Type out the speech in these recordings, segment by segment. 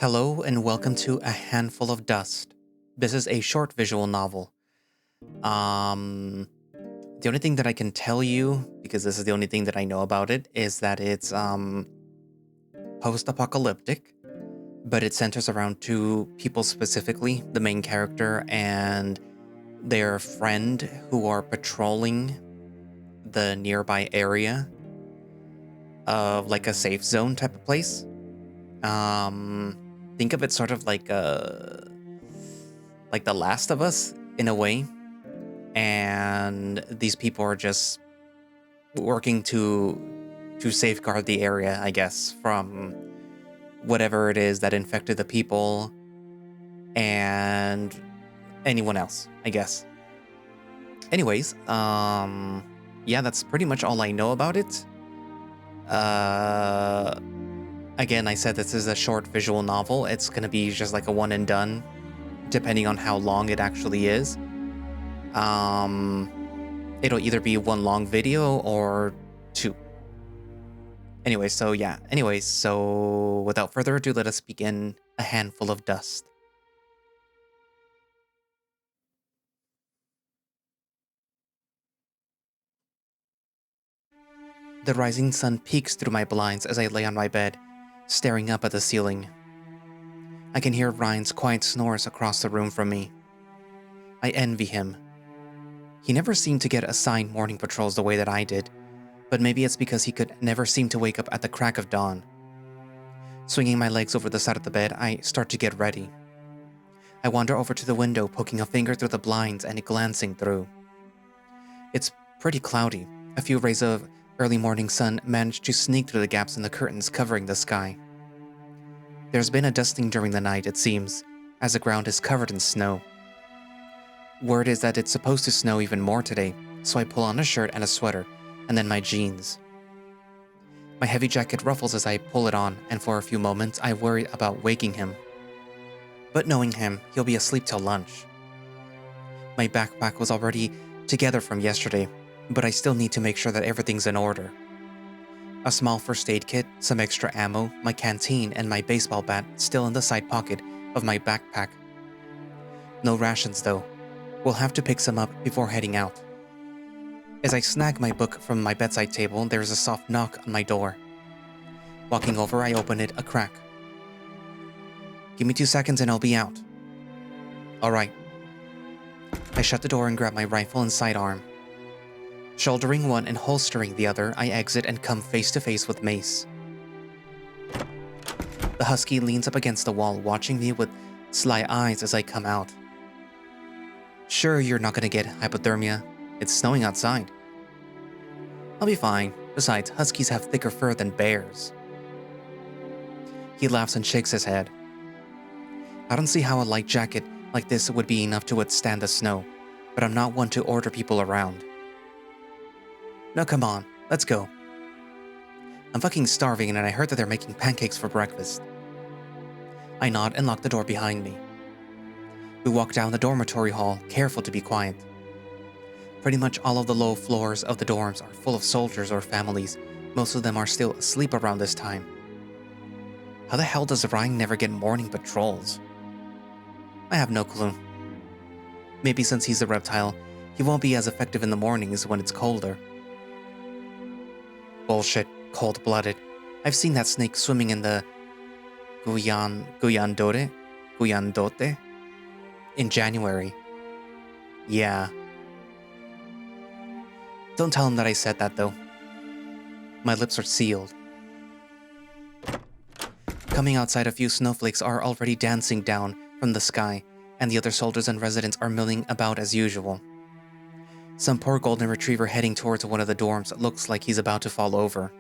Hello and welcome to A Handful of Dust. This is a short visual novel. Um, the only thing that I can tell you, because this is the only thing that I know about it, is that it's post-apocalyptic, but it centers around two people specifically, the main character and their friend who are patrolling the nearby area of like a safe zone type of place. Think of it sort of like The Last of Us in a way, and these people are just working to safeguard the area, I guess, from whatever it is that infected the people and anyone else, I guess. Anyways, yeah, that's pretty much all I know about it. Again, I said this is a short visual novel. It's gonna be just like a one and done, depending on how long it actually is. It'll either be one long video or two. Anyway, so without further ado, let us begin A Handful of Dust. The rising sun peeks through my blinds as I lay on my bed, staring up at the ceiling. I can hear Ryan's quiet snores across the room from me. I envy him. He never seemed to get assigned morning patrols the way that I did, but maybe it's because he could never seem to wake up at the crack of dawn. Swinging my legs over the side of the bed, I start to get ready. I wander over to the window, poking a finger through the blinds and glancing through. It's pretty cloudy. A few rays of early morning sun manage to sneak through the gaps in the curtains covering the sky. There's been a dusting during the night, it seems, as the ground is covered in snow. Word is that it's supposed to snow even more today, so I pull on a shirt and a sweater, and then my jeans. My heavy jacket ruffles as I pull it on, and for a few moments I worry about waking him. But knowing him, he'll be asleep till lunch. My backpack was already together from yesterday, but I still need to make sure that everything's in order. A small first aid kit, some extra ammo, my canteen, and my baseball bat still in the side pocket of my backpack. No rations though. We'll have to pick some up before heading out. As I snag my book from my bedside table, there's a soft knock on my door. Walking over, I open it a crack. Give me 2 seconds and I'll be out. Alright. I shut the door and grab my rifle and sidearm. Shouldering one and holstering the other, I exit and come face to face with Mace. The husky leans up against the wall, watching me with sly eyes as I come out. Sure, you're not gonna get hypothermia. It's snowing outside. I'll be fine. Besides, huskies have thicker fur than bears. He laughs and shakes his head. I don't see how a light jacket like this would be enough to withstand the snow, but I'm not one to order people around. Now come on, let's go. I'm fucking starving and I heard that they're making pancakes for breakfast. I nod and lock the door behind me. We walk down the dormitory hall, careful to be quiet. Pretty much all of the low floors of the dorms are full of soldiers or families. Most of them are still asleep around this time. How the hell does Ryan never get morning patrols? I have no clue. Maybe since he's a reptile, he won't be as effective in the mornings when it's colder. Bullshit, cold-blooded. I've seen that snake swimming in the Guyandote in January. Yeah. Don't tell him that I said that though. My lips are sealed. Coming outside, a few snowflakes are already dancing down from the sky, and the other soldiers and residents are milling about as usual. Some poor golden retriever heading towards one of the dorms looks like he's about to fall over.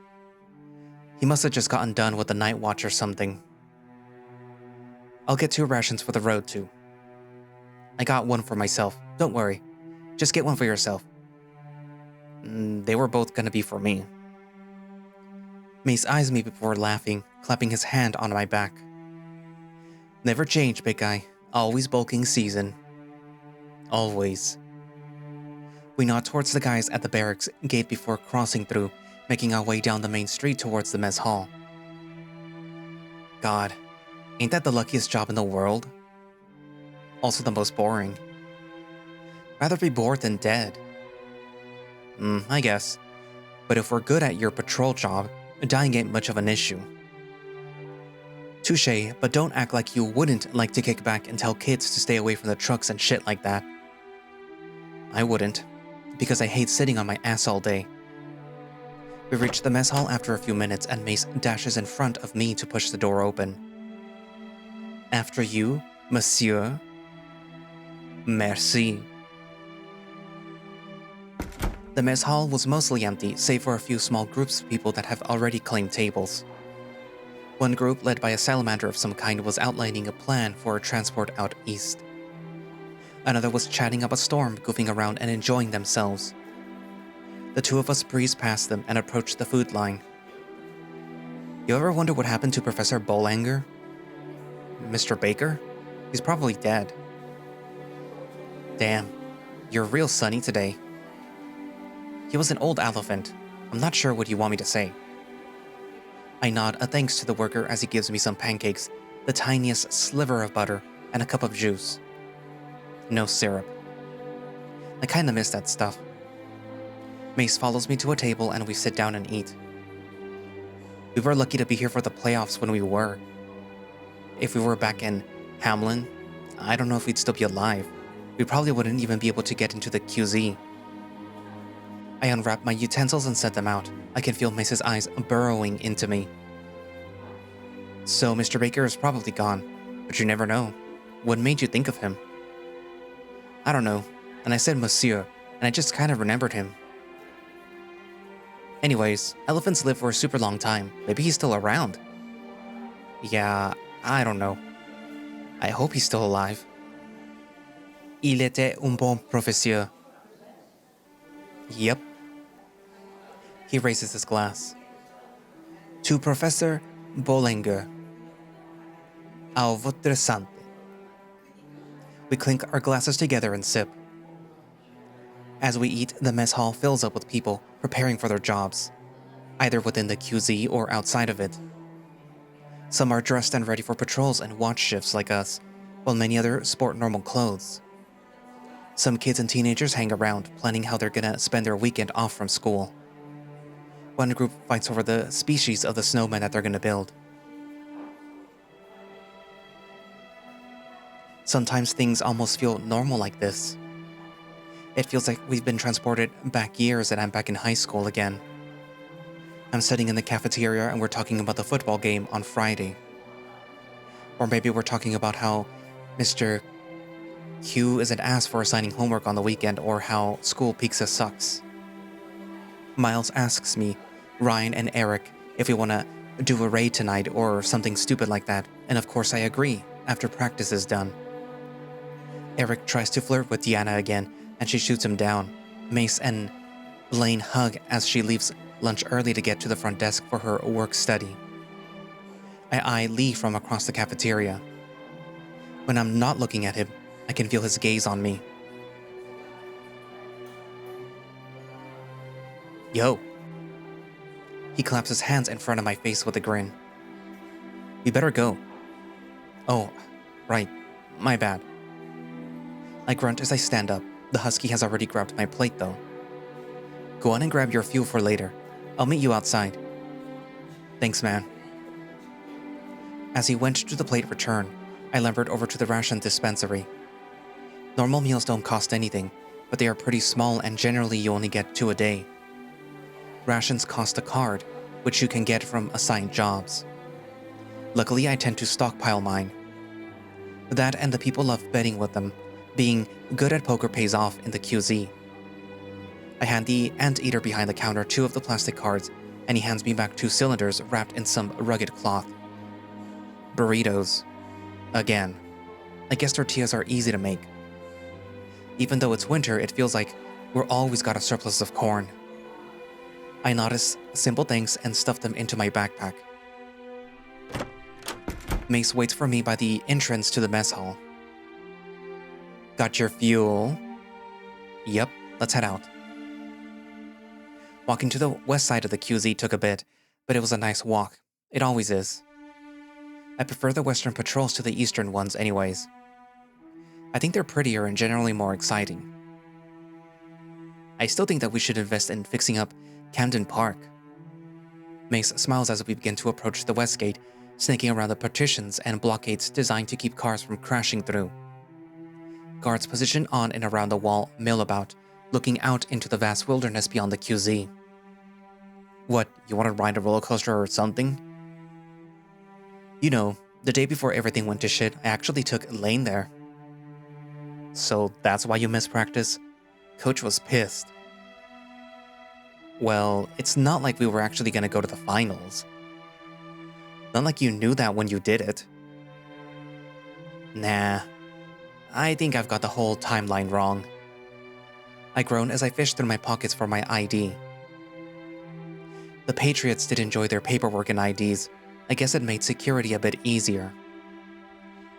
He must have just gotten done with the night watch or something. I'll get 2 rations for the road too. I got one for myself, don't worry. Just get one for yourself. They were both gonna be for me. Mace eyes me before laughing, clapping his hand on my back. Never change, big guy. Always bulking season. Always. We nod towards the guys at the barracks gate before crossing through, making our way down the main street towards the mess hall. God, Ain't that the luckiest job in the world? Also the most boring. Rather be bored than dead. I guess. But if we're good at your patrol job, dying ain't much of an issue. Touché, but don't act like you wouldn't like to kick back and tell kids to stay away from the trucks and shit like that. I wouldn't, because I hate sitting on my ass all day. We reach the mess hall after a few minutes and Mace dashes in front of me to push the door open. After you, monsieur. Merci. The mess hall was mostly empty, save for a few small groups of people that have already claimed tables. One group, led by a salamander of some kind, was outlining a plan for a transport out east. Another was chatting up a storm, goofing around and enjoying themselves. The two of us breezed past them and approached the food line. You ever wonder what happened to Professor Bolanger? Mr. Baker? He's probably dead. Damn, you're real sunny today. He was an old elephant. I'm not sure what you want me to say. I nod a thanks to the worker as he gives me some pancakes, the tiniest sliver of butter, and a cup of juice. No syrup. I kinda miss that stuff. Mace follows me to a table and we sit down and eat. We were lucky to be here for the playoffs when we were. If we were back in Hamlin, I don't know if we'd still be alive. We probably wouldn't even be able to get into the QZ. I unwrap my utensils and set them out. I can feel Mace's eyes burrowing into me. So Mr. Baker is probably gone, but you never know. What made you think of him? I don't know, and I said monsieur, and I just kind of remembered him. Anyways, elephants live for a super long time. Maybe he's still around. Yeah, I don't know. I hope he's still alive. Il était un bon professeur. Yep. He raises his glass. To Professor Bolanger. À votre santé. We clink our glasses together and sip. As we eat, the mess hall fills up with people preparing for their jobs, either within the QZ or outside of it. Some are dressed and ready for patrols and watch shifts like us, while many others sport normal clothes. Some kids and teenagers hang around, planning how they're gonna spend their weekend off from school. One group fights over the species of the snowman that they're gonna build. Sometimes things almost feel normal like this. It feels like we've been transported back years and I'm back in high school again. I'm sitting in the cafeteria and we're talking about the football game on Friday. Or maybe we're talking about how Mr. Q is an ass for assigning homework on the weekend, or how school pizza sucks. Miles asks me, Ryan, and Eric if we want to do a raid tonight or something stupid like that, and of course I agree, after practice is done. Eric tries to flirt with Deanna again, and she shoots him down. Mace and Blaine hug as she leaves lunch early to get to the front desk for her work study. I eye Lee from across the cafeteria. When I'm not looking at him, I can feel his gaze on me. Yo. He claps his hands in front of my face with a grin. We better go. Oh, right. My bad. I grunt as I stand up. The husky has already grabbed my plate though. Go on and grab your fuel for later. I'll meet you outside. Thanks, man. As he went to the plate return, I lumbered over to the ration dispensary. Normal meals don't cost anything, but they are pretty small and generally you only get 2 a day. Rations cost a card, which you can get from assigned jobs. Luckily, I tend to stockpile mine. That and the people love betting with them. Being good at poker pays off in the QZ. I hand the anteater behind the counter 2 of the plastic cards, and he hands me back 2 cylinders wrapped in some rugged cloth. Burritos. Again. I guess tortillas are easy to make. Even though it's winter, it feels like we're always got a surplus of corn. I notice simple things and stuff them into my backpack. Mace waits for me by the entrance to the mess hall. Got your fuel? Yep, let's head out. Walking to the west side of the QZ took a bit, but it was a nice walk. It always is. I prefer the western patrols to the eastern ones anyways. I think they're prettier and generally more exciting. I still think that we should invest in fixing up Camden Park. Mace smiles as we begin to approach the west gate, snaking around the partitions and blockades designed to keep cars from crashing through. Guards positioned on and around the wall mill about, looking out into the vast wilderness beyond the QZ. What, you want to ride a roller coaster or something? You know, the day before everything went to shit, I actually took Elaine there. So that's why you missed practice? Coach was pissed. Well, it's not like we were actually gonna go to the finals. Not like you knew that when you did it. Nah, I think I've got the whole timeline wrong. I groan as I fish through my pockets for my ID. The Patriots did enjoy their paperwork and IDs. I guess it made security a bit easier.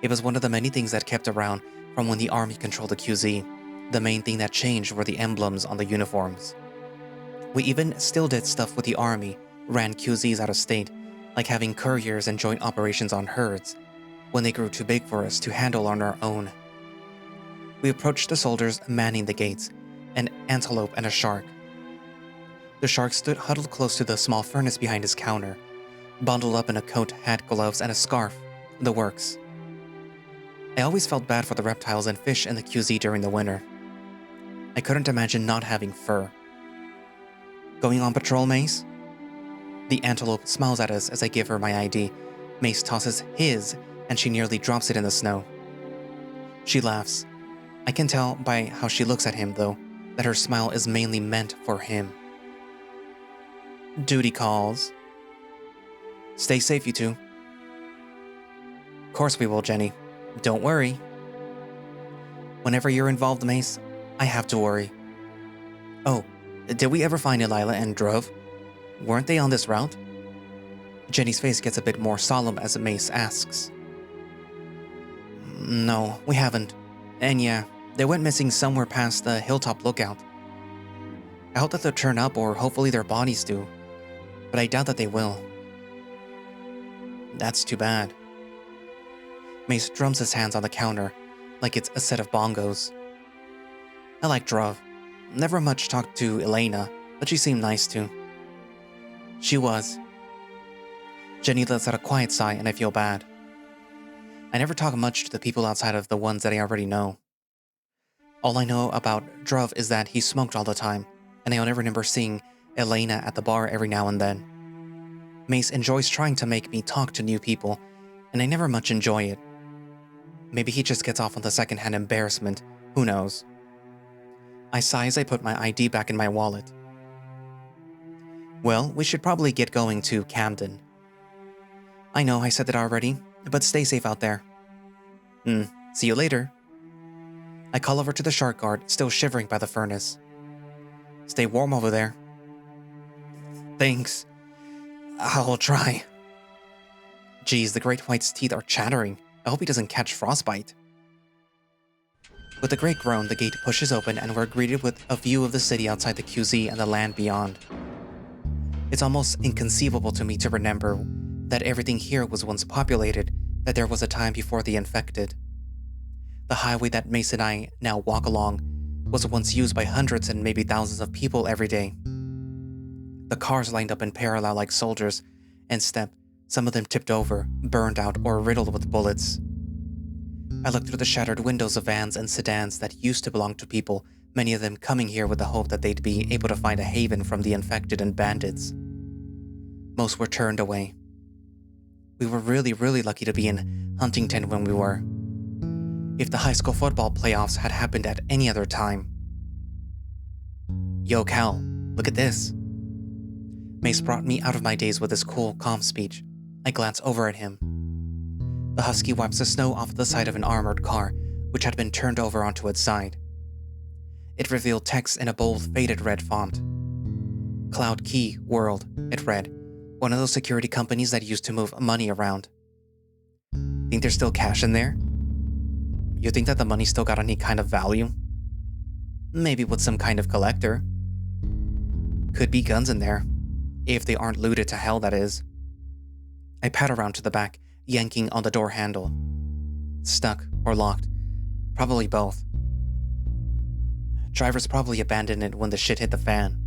It was one of the many things that kept around from when the Army controlled the QZ. The main thing that changed were the emblems on the uniforms. We even still did stuff with the Army, ran QZs out of state, like having couriers and joint operations on herds, when they grew too big for us to handle on our own. We approached the soldiers manning the gates, an antelope and a shark. The shark stood huddled close to the small furnace behind his counter, bundled up in a coat, hat, gloves, and a scarf, the works. I always felt bad for the reptiles and fish in the QZ during the winter. I couldn't imagine not having fur. Going on patrol, Mace? The antelope smiles at us as I give her my ID. Mace tosses his, and she nearly drops it in the snow. She laughs. I can tell by how she looks at him, though, that her smile is mainly meant for him. Duty calls. Stay safe, you two. Course we will, Jenny. Don't worry. Whenever you're involved, Mace, I have to worry. Oh, did we ever find Elila and Druv? Weren't they on this route? Jenny's face gets a bit more solemn as Mace asks. No, we haven't. And yeah, they went missing somewhere past the hilltop lookout. I hope that they'll turn up, or hopefully their bodies do. But I doubt that they will. That's too bad. Mace drums his hands on the counter, like it's a set of bongos. I like Druv. Never much talked to Elena, but she seemed nice too. She was. Jenny lets out a quiet sigh and I feel bad. I never talk much to the people outside of the ones that I already know. All I know about Druv is that he smoked all the time, and I only remember seeing Elena at the bar every now and then. Mace enjoys trying to make me talk to new people, and I never much enjoy it. Maybe he just gets off on the secondhand embarrassment, who knows. I sigh as I put my ID back in my wallet. Well, we should probably get going to Camden. I know I said that already, but stay safe out there. See you later. I call over to the shark guard, still shivering by the furnace. Stay warm over there. Thanks. I'll try. Geez, the great white's teeth are chattering. I hope he doesn't catch frostbite. With a great groan, the gate pushes open and we're greeted with a view of the city outside the QZ and the land beyond. It's almost inconceivable to me to remember that everything here was once populated, that there was a time before the infected. The highway that Mace and I now walk along was once used by hundreds and maybe thousands of people every day. The cars lined up in parallel like soldiers, and some of them tipped over, burned out, or riddled with bullets. I looked through the shattered windows of vans and sedans that used to belong to people, many of them coming here with the hope that they'd be able to find a haven from the infected and bandits. Most were turned away. We were really lucky to be in Huntington when we were. If the high school football playoffs had happened at any other time. Yo, Cal, look at this. Mace brought me out of my daze with his cool, calm speech. I glance over at him. The husky wipes the snow off the side of an armored car, which had been turned over onto its side. It revealed text in a bold, faded red font. Cloud Key World, it read, one of those security companies that used to move money around. Think there's still cash in there? You think that the money still got any kind of value? Maybe with some kind of collector. Could be guns in there. If they aren't looted to hell, that is. I pat around to the back yanking on the door handle. Stuck or locked. Probably both. Drivers probably abandoned it when the shit hit the fan.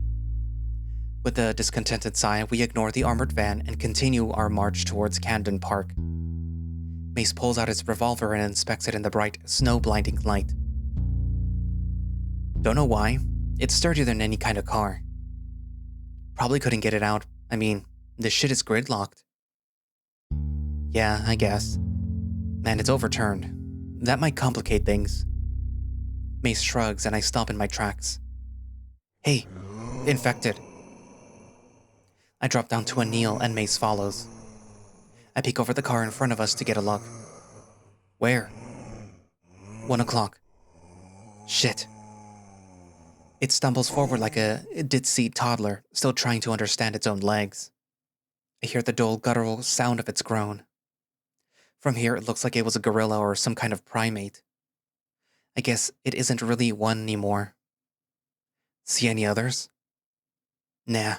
With a discontented sigh, we ignore the armored van and continue our march towards Camden Park. Mace pulls out his revolver and inspects it in the bright, snow-blinding light. Don't know why, it's sturdier than any kind of car. Probably couldn't get it out. I mean, this shit is gridlocked. Yeah, I guess. And it's overturned. That might complicate things. Mace shrugs and I stop in my tracks. Hey, infected. I drop down to a kneel and Mace follows. I peek over the car in front of us to get a look. Where? 1 o'clock. Shit. It stumbles forward like a ditzy toddler, still trying to understand its own legs. I hear the dull, guttural sound of its groan. From here, it looks like it was a gorilla or some kind of primate. I guess it isn't really one anymore. See any others? Nah.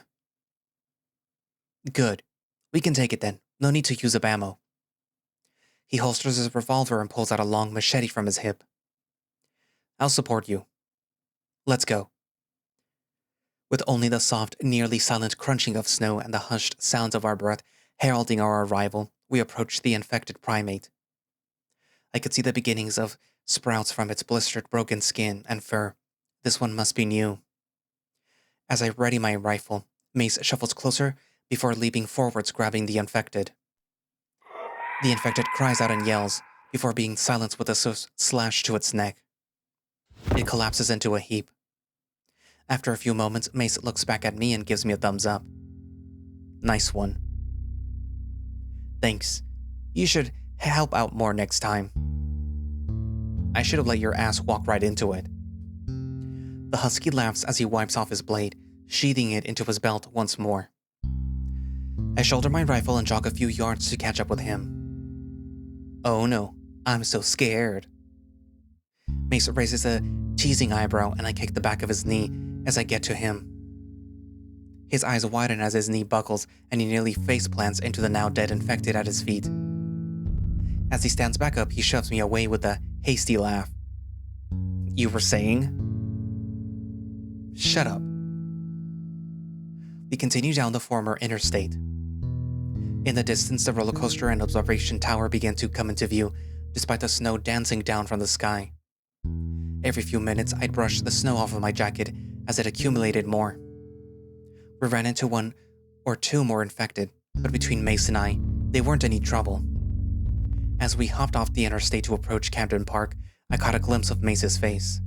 Good. We can take it then. No need to use up ammo. He holsters his revolver and pulls out a long machete from his hip. I'll support you. Let's go. With only the soft, nearly silent crunching of snow and the hushed sounds of our breath heralding our arrival, we approach the infected primate. I could see the beginnings of sprouts from its blistered, broken skin and fur. This one must be new. As I ready my rifle, Mace shuffles closer before leaping forwards, grabbing the infected. The infected cries out and yells, before being silenced with a slash to its neck. It collapses into a heap. After a few moments, Mace looks back at me and gives me a thumbs up. Nice one. Thanks. You should help out more next time. I should have let your ass walk right into it. The husky laughs as he wipes off his blade, sheathing it into his belt once more. I shoulder my rifle and jog a few yards to catch up with him. Oh no, I'm so scared. Mace raises a teasing eyebrow and I kick the back of his knee as I get to him. His eyes widen as his knee buckles and he nearly faceplants into the now dead infected at his feet. As he stands back up, he shoves me away with a hasty laugh. You were saying? Shut up. We continue down the former interstate. In the distance, the roller coaster and observation tower began to come into view, despite the snow dancing down from the sky. Every few minutes, I'd brush the snow off of my jacket as it accumulated more. We ran into 1 or 2 more infected, but between Mace and I, they weren't any trouble. As we hopped off the interstate to approach Camden Park, I caught a glimpse of Mace's face.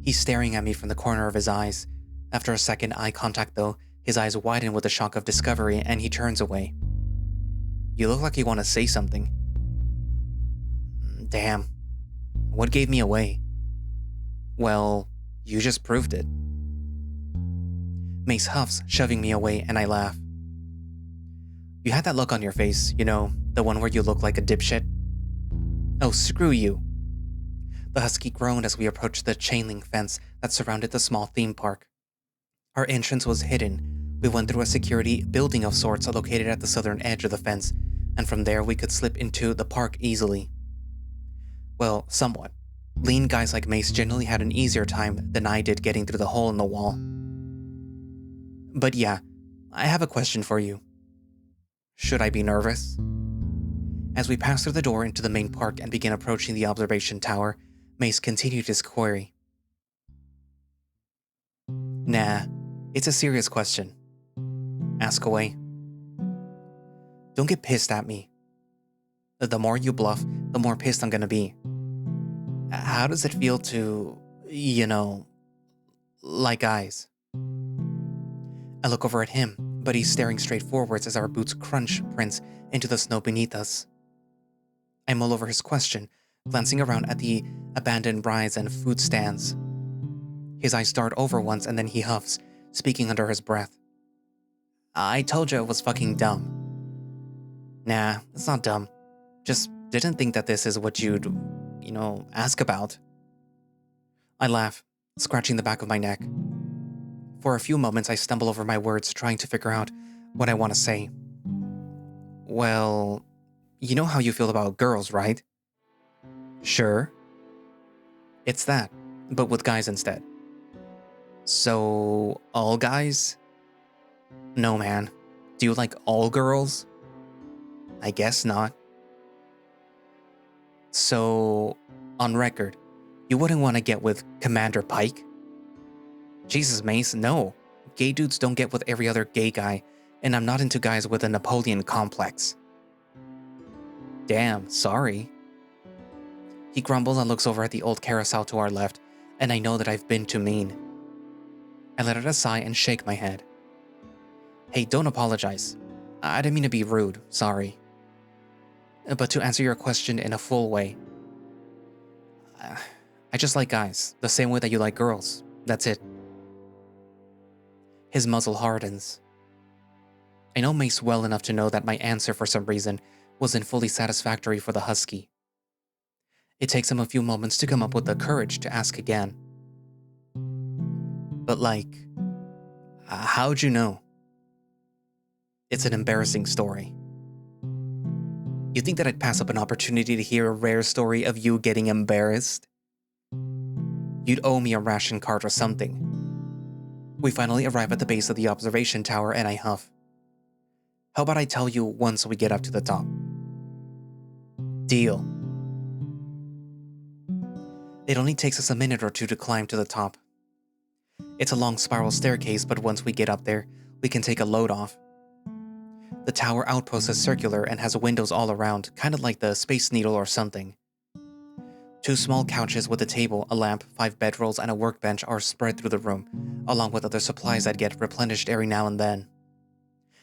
He's staring at me from the corner of his eyes. After a second eye contact though, his eyes widen with the shock of discovery and he turns away. You look like you want to say something. Damn. What gave me away? Well, you just proved it. Mace huffs, shoving me away, and I laugh. You had that look on your face, you know, the one where you look like a dipshit. Oh, screw you. The husky groaned as we approached the chain-link fence that surrounded the small theme park. Our entrance was hidden. We went through a security building of sorts located at the southern edge of the fence, and from there we could slip into the park easily. Well, somewhat. Lean guys like Mace generally had an easier time than I did getting through the hole in the wall. But yeah, I have a question for you. Should I be nervous? As we passed through the door into the main park and began approaching the observation tower, Mace continued his query. Nah, it's a serious question. Ask away. Don't get pissed at me. The more you bluff, the more pissed I'm gonna be. How does it feel to, like eyes? I look over at him, but he's staring straight forwards as our boots crunch prints into the snow beneath us. I mull over his question, glancing around at the abandoned rides and food stands. His eyes dart over once and then he huffs, speaking under his breath. I told you it was fucking dumb. Nah, it's not dumb. Just didn't think that this is what you'd, ask about. I laugh, scratching the back of my neck. For a few moments I stumble over my words, trying to figure out what I want to say. Well, you know how you feel about girls, right? Sure. It's that, but with guys instead. So, all guys? No, man. Do you like all girls? I guess not. So, on record, you wouldn't want to get with Commander Pike? Jesus, Mace, no. Gay dudes don't get with every other gay guy, and I'm not into guys with a Napoleon complex. Damn, sorry. He grumbles and looks over at the old carousel to our left, and I know that I've been too mean. I let out a sigh and shake my head. Hey, don't apologize. I didn't mean to be rude, sorry. But to answer your question in a full way, I just like guys, the same way that you like girls. That's it. His muzzle hardens. I know Mace well enough to know that my answer, for some reason, wasn't fully satisfactory for the husky. It takes him a few moments to come up with the courage to ask again. But how'd you know? It's an embarrassing story. You think that I'd pass up an opportunity to hear a rare story of you getting embarrassed? You'd owe me a ration card or something. We finally arrive at the base of the observation tower and I huff. How about I tell you once we get up to the top? Deal. It only takes us a minute or two to climb to the top. It's a long spiral staircase, but once we get up there, we can take a load off. The tower outpost is circular and has windows all around, kind of like the Space Needle or something. 2 small couches with a table, a lamp, 5 bedrolls, and a workbench are spread through the room, along with other supplies that get replenished every now and then.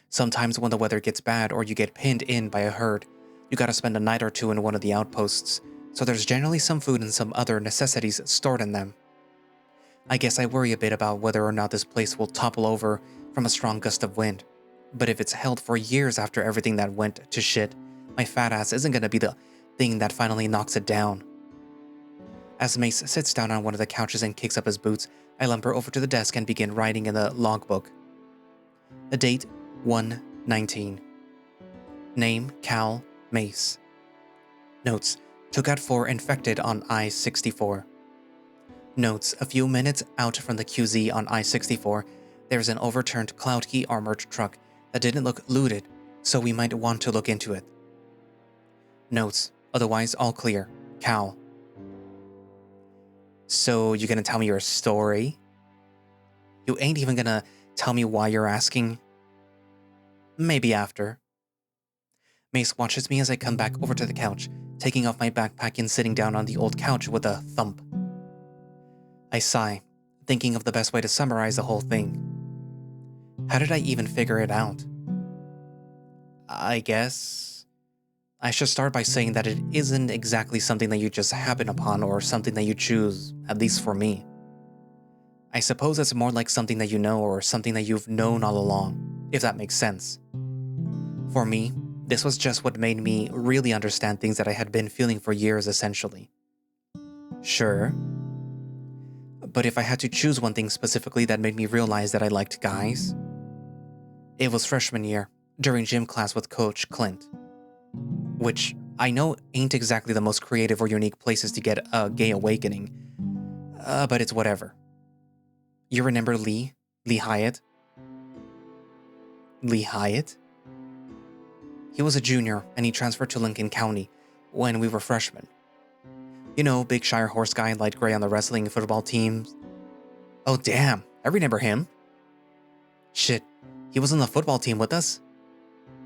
Sometimes when the weather gets bad or you get pinned in by a herd, you gotta spend a night or two in one of the outposts, so there's generally some food and some other necessities stored in them. I guess I worry a bit about whether or not this place will topple over from a strong gust of wind. But if it's held for years after everything that went to shit, my fat ass isn't gonna be the thing that finally knocks it down. As Mace sits down on one of the couches and kicks up his boots, I lumber over to the desk and begin writing in the logbook. The date, 1/19. Name, Cal, Mace. Notes, took out 4 infected on I-64. Notes, a few minutes out from the QZ on I-64, there's an overturned Cloud Key armored truck that didn't look looted, so we might want to look into it. Notes, otherwise all clear. Cal. So you gonna tell me your story? You ain't even gonna tell me why you're asking? Maybe after. Mace watches me as I come back over to the couch, taking off my backpack and sitting down on the old couch with a thump. I sigh, thinking of the best way to summarize the whole thing. How did I even figure it out? I guess I should start by saying that it isn't exactly something that you just happen upon or something that you choose, at least for me. I suppose it's more like something that you know or something that you've known all along, if that makes sense. For me, this was just what made me really understand things that I had been feeling for years, essentially. Sure. But if I had to choose one thing specifically that made me realize that I liked guys, it was freshman year, during gym class with Coach Clint. Which I know ain't exactly the most creative or unique places to get a gay awakening, but it's whatever. You remember Lee? Lee Hyatt? Lee Hyatt? He was a junior and he transferred to Lincoln County when we were freshmen. You know, big Shire horse guy, light gray on the wrestling and football teams. Oh damn, I remember him. Shit, he was on the football team with us?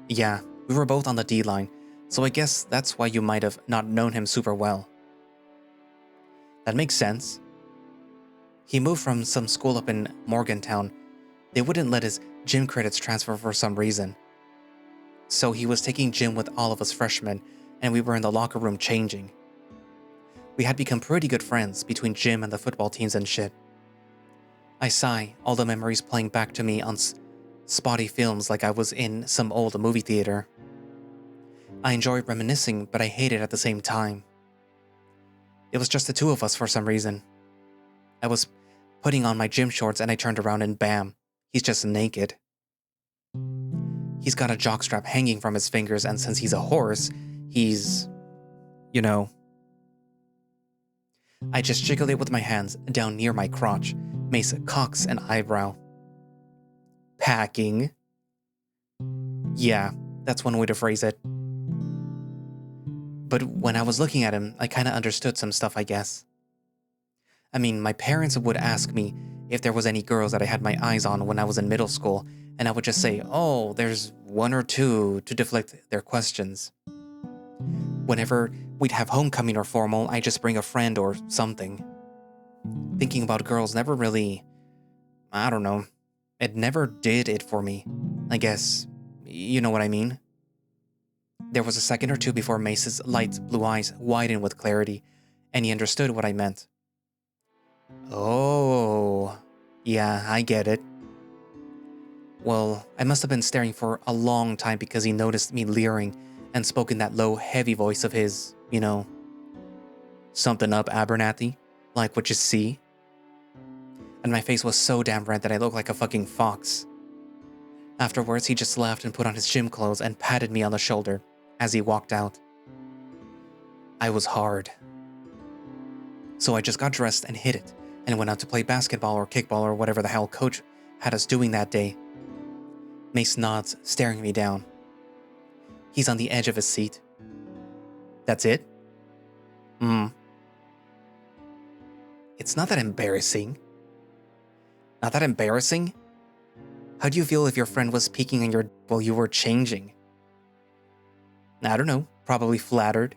Yeah, we were both on the D-line, so I guess that's why you might have not known him super well. That makes sense. He moved from some school up in Morgantown. They wouldn't let his gym credits transfer for some reason. So he was taking gym with all of us freshmen, and we were in the locker room changing. We had become pretty good friends between gym and the football teams and shit. I sigh, all the memories playing back to me on spotty films like I was in some old movie theater. I enjoy reminiscing, but I hate it at the same time. It was just the two of us for some reason. I was putting on my gym shorts and I turned around and bam, he's just naked. He's got a jockstrap hanging from his fingers, and since he's a horse, he's... you know. I gesticulate with my hands down near my crotch. Mace cocks an eyebrow. Packing? Yeah, that's one way to phrase it. But when I was looking at him, I kinda understood some stuff, I guess. I mean, my parents would ask me if there was any girls that I had my eyes on when I was in middle school, and I would just say, oh, there's one or two, to deflect their questions. Whenever we'd have homecoming or formal, I'd just bring a friend or something. Thinking about girls never really... I don't know. It never did it for me. I guess, you know what I mean? There was a second or two before Mace's light blue eyes widened with clarity, and he understood what I meant. Oh, yeah, I get it. Well, I must have been staring for a long time because he noticed me leering and spoke in that low, heavy voice of his, you know. Something up, Abernathy? Like what you see? And my face was so damn red that I looked like a fucking fox. Afterwards, he just laughed and put on his gym clothes and patted me on the shoulder as he walked out. I was hard. So I just got dressed and hit it, and went out to play basketball or kickball or whatever the hell coach had us doing that day. Mace nods, staring me down. He's on the edge of his seat. That's it? It's not that embarrassing. Not that embarrassing? How do you feel if your friend was peeking on your while you were changing? I don't know, probably flattered.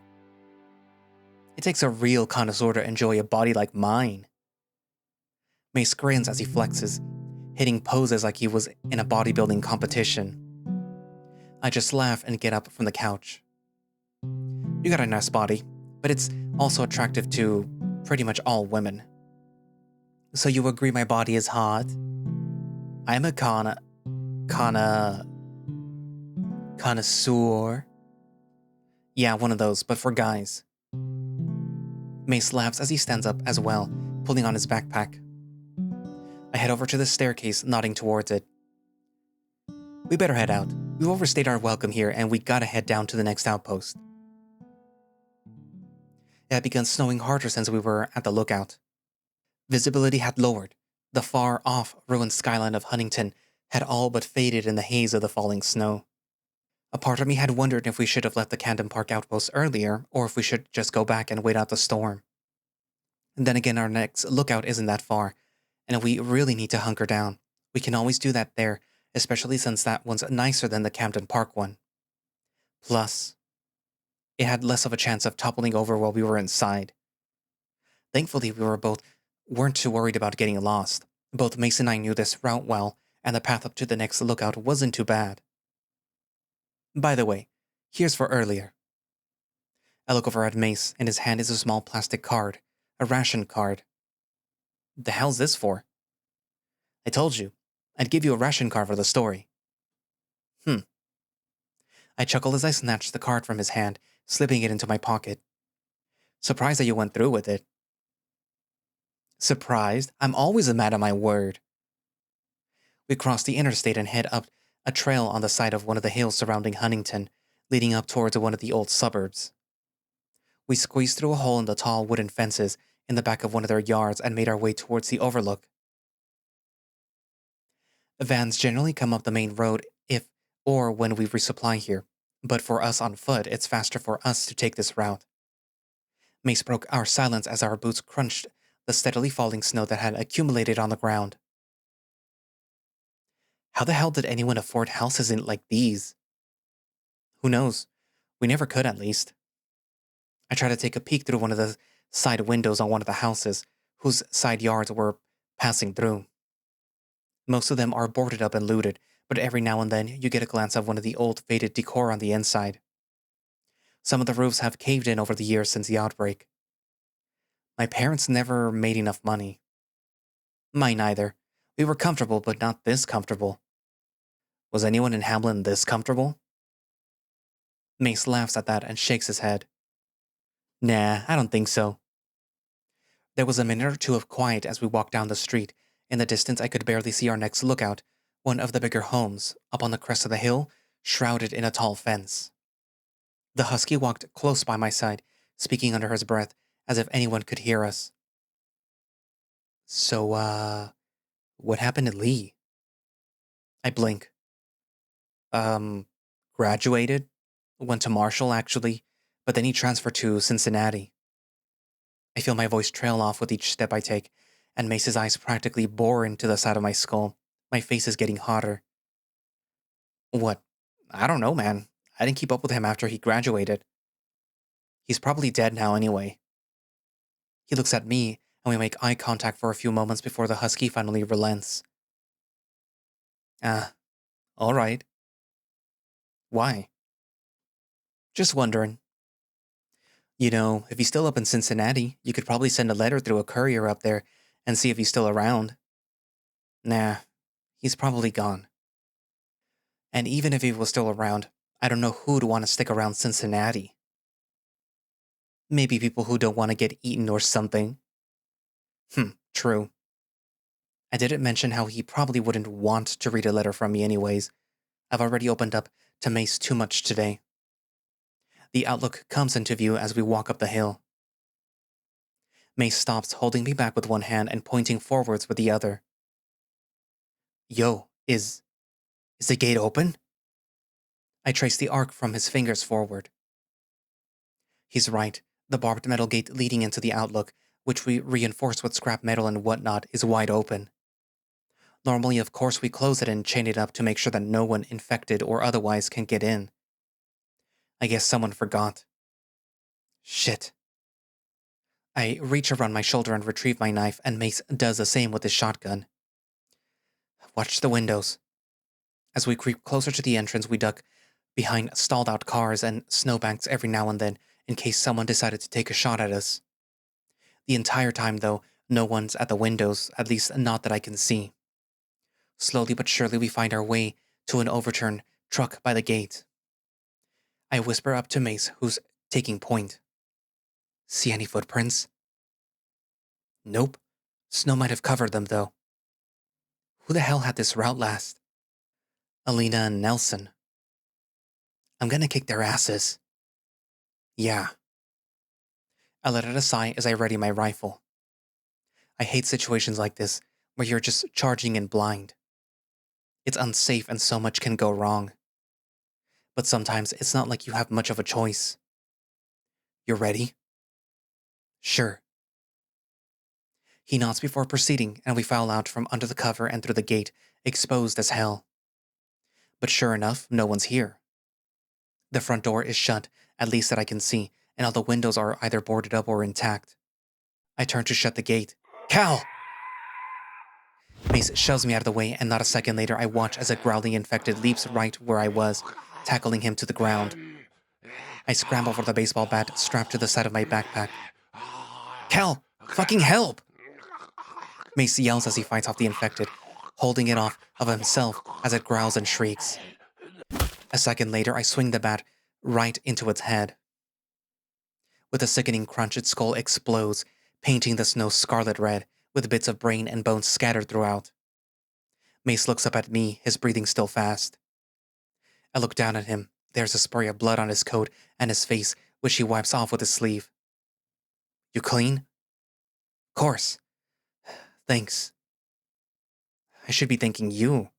It takes a real connoisseur to enjoy a body like mine. Mace grins as he flexes, hitting poses like he was in a bodybuilding competition. I just laugh and get up from the couch. You got a nice body, but it's also attractive to pretty much all women. So you agree my body is hot? I'm a connoisseur. Yeah, one of those, but for guys. Mace laughs as he stands up as well, pulling on his backpack. I head over to the staircase, nodding towards it. We better head out. We've overstayed our welcome here, and we gotta head down to the next outpost. It had begun snowing harder since we were at the lookout. Visibility had lowered. The far-off ruined skyline of Huntington had all but faded in the haze of the falling snow. A part of me had wondered if we should have left the Camden Park outpost earlier, or if we should just go back and wait out the storm. And then again, our next lookout isn't that far, and if we really need to hunker down, we can always do that there, especially since that one's nicer than the Camden Park one. Plus, it had less of a chance of toppling over while we were inside. Thankfully, we weren't too worried about getting lost. Both Mace and I knew this route well, and the path up to the next lookout wasn't too bad. By the way, here's for earlier. I look over at Mace, and his hand is a small plastic card, a ration card. The hell's this for? I told you, I'd give you a ration card for the story. I chuckle as I snatch the card from his hand, slipping it into my pocket. Surprised that you went through with it. Surprised? I'm always a man of my word. We cross the interstate and head up a trail on the side of one of the hills surrounding Huntington, leading up towards one of the old suburbs. We squeezed through a hole in the tall wooden fences in the back of one of their yards and made our way towards the Overlook. Vans generally come up the main road if or when we resupply here, but for us on foot, it's faster for us to take this route. Mace broke our silence as our boots crunched the steadily falling snow that had accumulated on the ground. How the hell did anyone afford houses like these? Who knows? We never could, at least. I tried to take a peek through one of the side windows on one of the houses, whose side yards were passing through. Most of them are boarded up and looted, but every now and then you get a glance of one of the old faded decor on the inside. Some of the roofs have caved in over the years since the outbreak. My parents never made enough money. Mine either. We were comfortable, but not this comfortable. Was anyone in Hamlin this comfortable? Mace laughs at that and shakes his head. Nah, I don't think so. There was a minute or two of quiet as we walked down the street. In the distance, I could barely see our next lookout, one of the bigger homes, up on the crest of the hill, shrouded in a tall fence. The husky walked close by my side, speaking under his breath, as if anyone could hear us. So, what happened to Lee? I blink. Graduated? Went to Marshall, actually, but then he transferred to Cincinnati. I feel my voice trail off with each step I take, and Mace's eyes practically bore into the side of my skull. My face is getting hotter. What? I don't know, man. I didn't keep up with him after he graduated. He's probably dead now anyway. He looks at me, and we make eye contact for a few moments before the husky finally relents. Ah, all right. Why? Just wondering. You know, if he's still up in Cincinnati, you could probably send a letter through a courier up there and see if he's still around. Nah, he's probably gone. And even if he was still around, I don't know who'd want to stick around Cincinnati. Maybe people who don't want to get eaten or something. True. I didn't mention how he probably wouldn't want to read a letter from me anyways. I've already opened up to Mace too much today. The outlook comes into view as we walk up the hill. Mace stops, holding me back with one hand and pointing forwards with the other. Yo, is the gate open? I trace the arc from his fingers forward. He's right. The barbed metal gate leading into the outlook, which we reinforce with scrap metal and whatnot, is wide open. Normally, of course, we close it and chain it up to make sure that no one infected or otherwise can get in. I guess someone forgot. Shit. I reach around my shoulder and retrieve my knife, and Mace does the same with his shotgun. Watch the windows. As we creep closer to the entrance, we duck behind stalled-out cars and snowbanks every now and then in case someone decided to take a shot at us. The entire time, though, no one's at the windows, at least not that I can see. Slowly but surely we find our way to an overturned truck by the gate. I whisper up to Mace, who's taking point. See any footprints? Nope. Snow might have covered them, though. Who the hell had this route last? Alina and Nelson. I'm gonna kick their asses. Yeah. I let out a sigh as I ready my rifle. I hate situations like this, where you're just charging in blind. It's unsafe and so much can go wrong. But sometimes it's not like you have much of a choice. You're ready? Sure. He nods before proceeding, and we file out from under the cover and through the gate, exposed as hell. But sure enough, no one's here. The front door is shut, at least that I can see, and all the windows are either boarded up or intact. I turn to shut the gate. Cal! Mace shoves me out of the way, and not a second later I watch as a growling infected leaps right where I was, tackling him to the ground. I scramble for the baseball bat strapped to the side of my backpack. Cal! Fucking help! Mace yells as he fights off the infected, holding it off of himself as it growls and shrieks. A second later, I swing the bat right into its head. With a sickening crunch, its skull explodes, painting the snow scarlet red, with bits of brain and bones scattered throughout. Mace looks up at me, his breathing still fast. I look down at him. There's a spray of blood on his coat and his face, which he wipes off with his sleeve. You clean? Course. Thanks. I should be thanking you.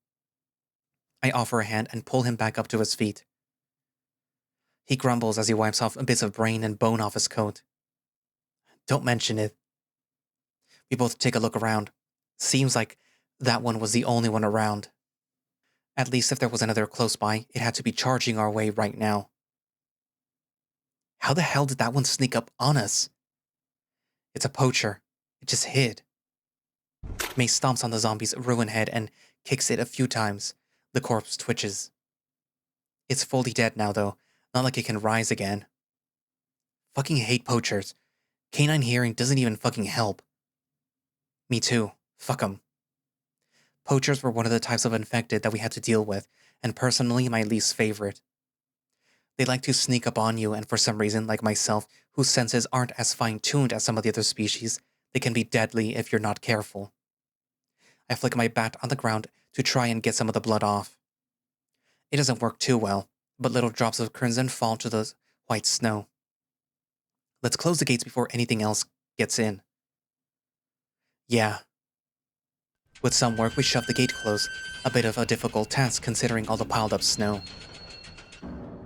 I offer a hand and pull him back up to his feet. He grumbles as he wipes off bits of brain and bone off his coat. Don't mention it. We both take a look around. Seems like that one was the only one around. At least if there was another close by, it had to be charging our way right now. How the hell did that one sneak up on us? It's a poacher. It just hid. Mace stomps on the zombie's ruined head and kicks it a few times. The corpse twitches. It's fully dead now, though. Not like it can rise again. Fucking hate poachers. Canine hearing doesn't even fucking help. Me too. Fuck 'em. Poachers were one of the types of infected that we had to deal with, and personally my least favorite. They like to sneak up on you, and for some reason, like myself, whose senses aren't as fine-tuned as some of the other species, they can be deadly if you're not careful. I flick my bat on the ground to try and get some of the blood off. It doesn't work too well, but little drops of crimson fall to the white snow. Let's close the gates before anything else gets in. Yeah. With some work, we shove the gate closed, a bit of a difficult task considering all the piled up snow.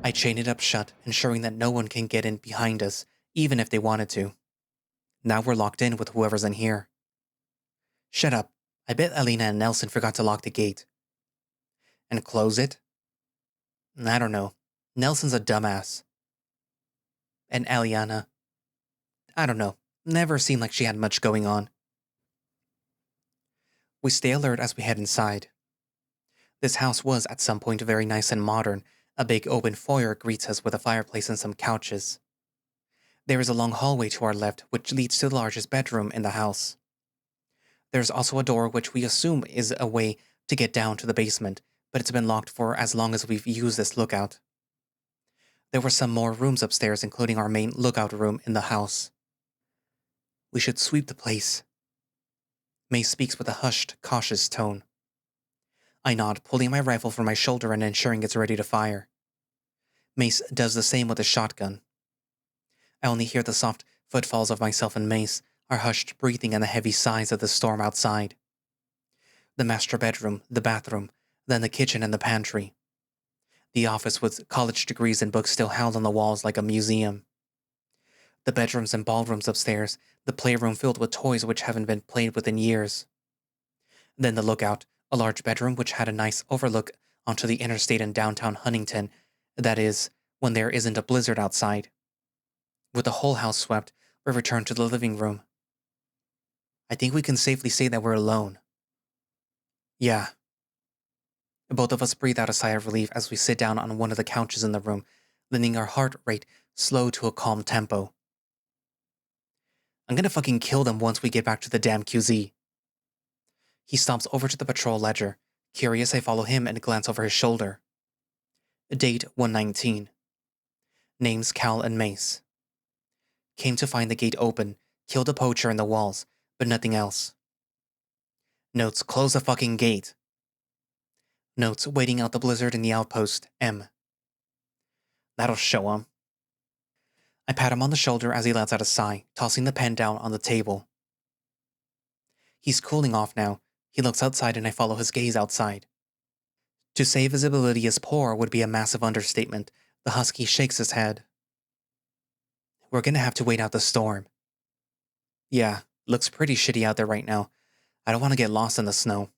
I chain it up shut, ensuring that no one can get in behind us, even if they wanted to. Now we're locked in with whoever's in here. Shut up. I bet Alina and Nelson forgot to lock the gate. And close it? I don't know. Nelson's a dumbass. And Aliana? I don't know. Never seemed like she had much going on. We stay alert as we head inside. This house was at some point very nice and modern. A big open foyer greets us with a fireplace and some couches. There is a long hallway to our left which leads to the largest bedroom in the house. There's also a door which we assume is a way to get down to the basement, but it's been locked for as long as we've used this lookout. There were some more rooms upstairs, including our main lookout room in the house. We should sweep the place. May speaks with a hushed, cautious tone. I nod, pulling my rifle from my shoulder and ensuring it's ready to fire. Mace does the same with his shotgun. I only hear the soft footfalls of myself and Mace, our hushed breathing and the heavy sighs of the storm outside. The master bedroom, the bathroom, then the kitchen and the pantry. The office with college degrees and books still held on the walls like a museum. The bedrooms and ballrooms upstairs, the playroom filled with toys which haven't been played with in years. Then the lookout, a large bedroom which had a nice overlook onto the interstate in downtown Huntington, that is, when there isn't a blizzard outside. With the whole house swept, we return to the living room. I think we can safely say that we're alone. Yeah. Both of us breathe out a sigh of relief as we sit down on one of the couches in the room, letting our heart rate slow to a calm tempo. I'm gonna fucking kill them once we get back to the damn QZ. He stomps over to the patrol ledger. Curious, I follow him and glance over his shoulder. Date 119. Names Cal and Mace. Came to find the gate open, killed a poacher in the walls, but nothing else. Notes, close the fucking gate. Notes, waiting out the blizzard in the outpost, M. That'll show him. I pat him on the shoulder as he lets out a sigh, tossing the pen down on the table. He's cooling off now. He looks outside and I follow his gaze outside. To say visibility is poor would be a massive understatement. The husky shakes his head. We're gonna have to wait out the storm. Yeah, looks pretty shitty out there right now. I don't want to get lost in the snow.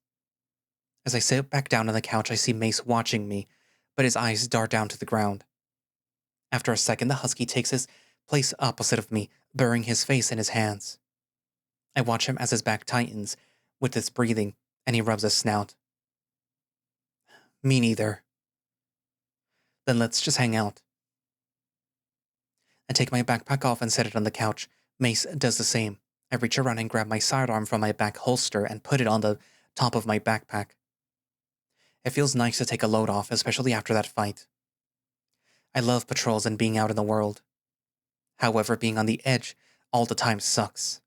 As I sit back down on the couch, I see Mace watching me, but his eyes dart down to the ground. After a second, the husky takes his place opposite of me, burying his face in his hands. I watch him as his back tightens with his breathing, and he rubs his snout. Me neither. Then let's just hang out. I take my backpack off and set it on the couch. Mace does the same. I reach around and grab my sidearm from my back holster and put it on the top of my backpack. It feels nice to take a load off, especially after that fight. I love patrols and being out in the world. However, being on the edge all the time sucks.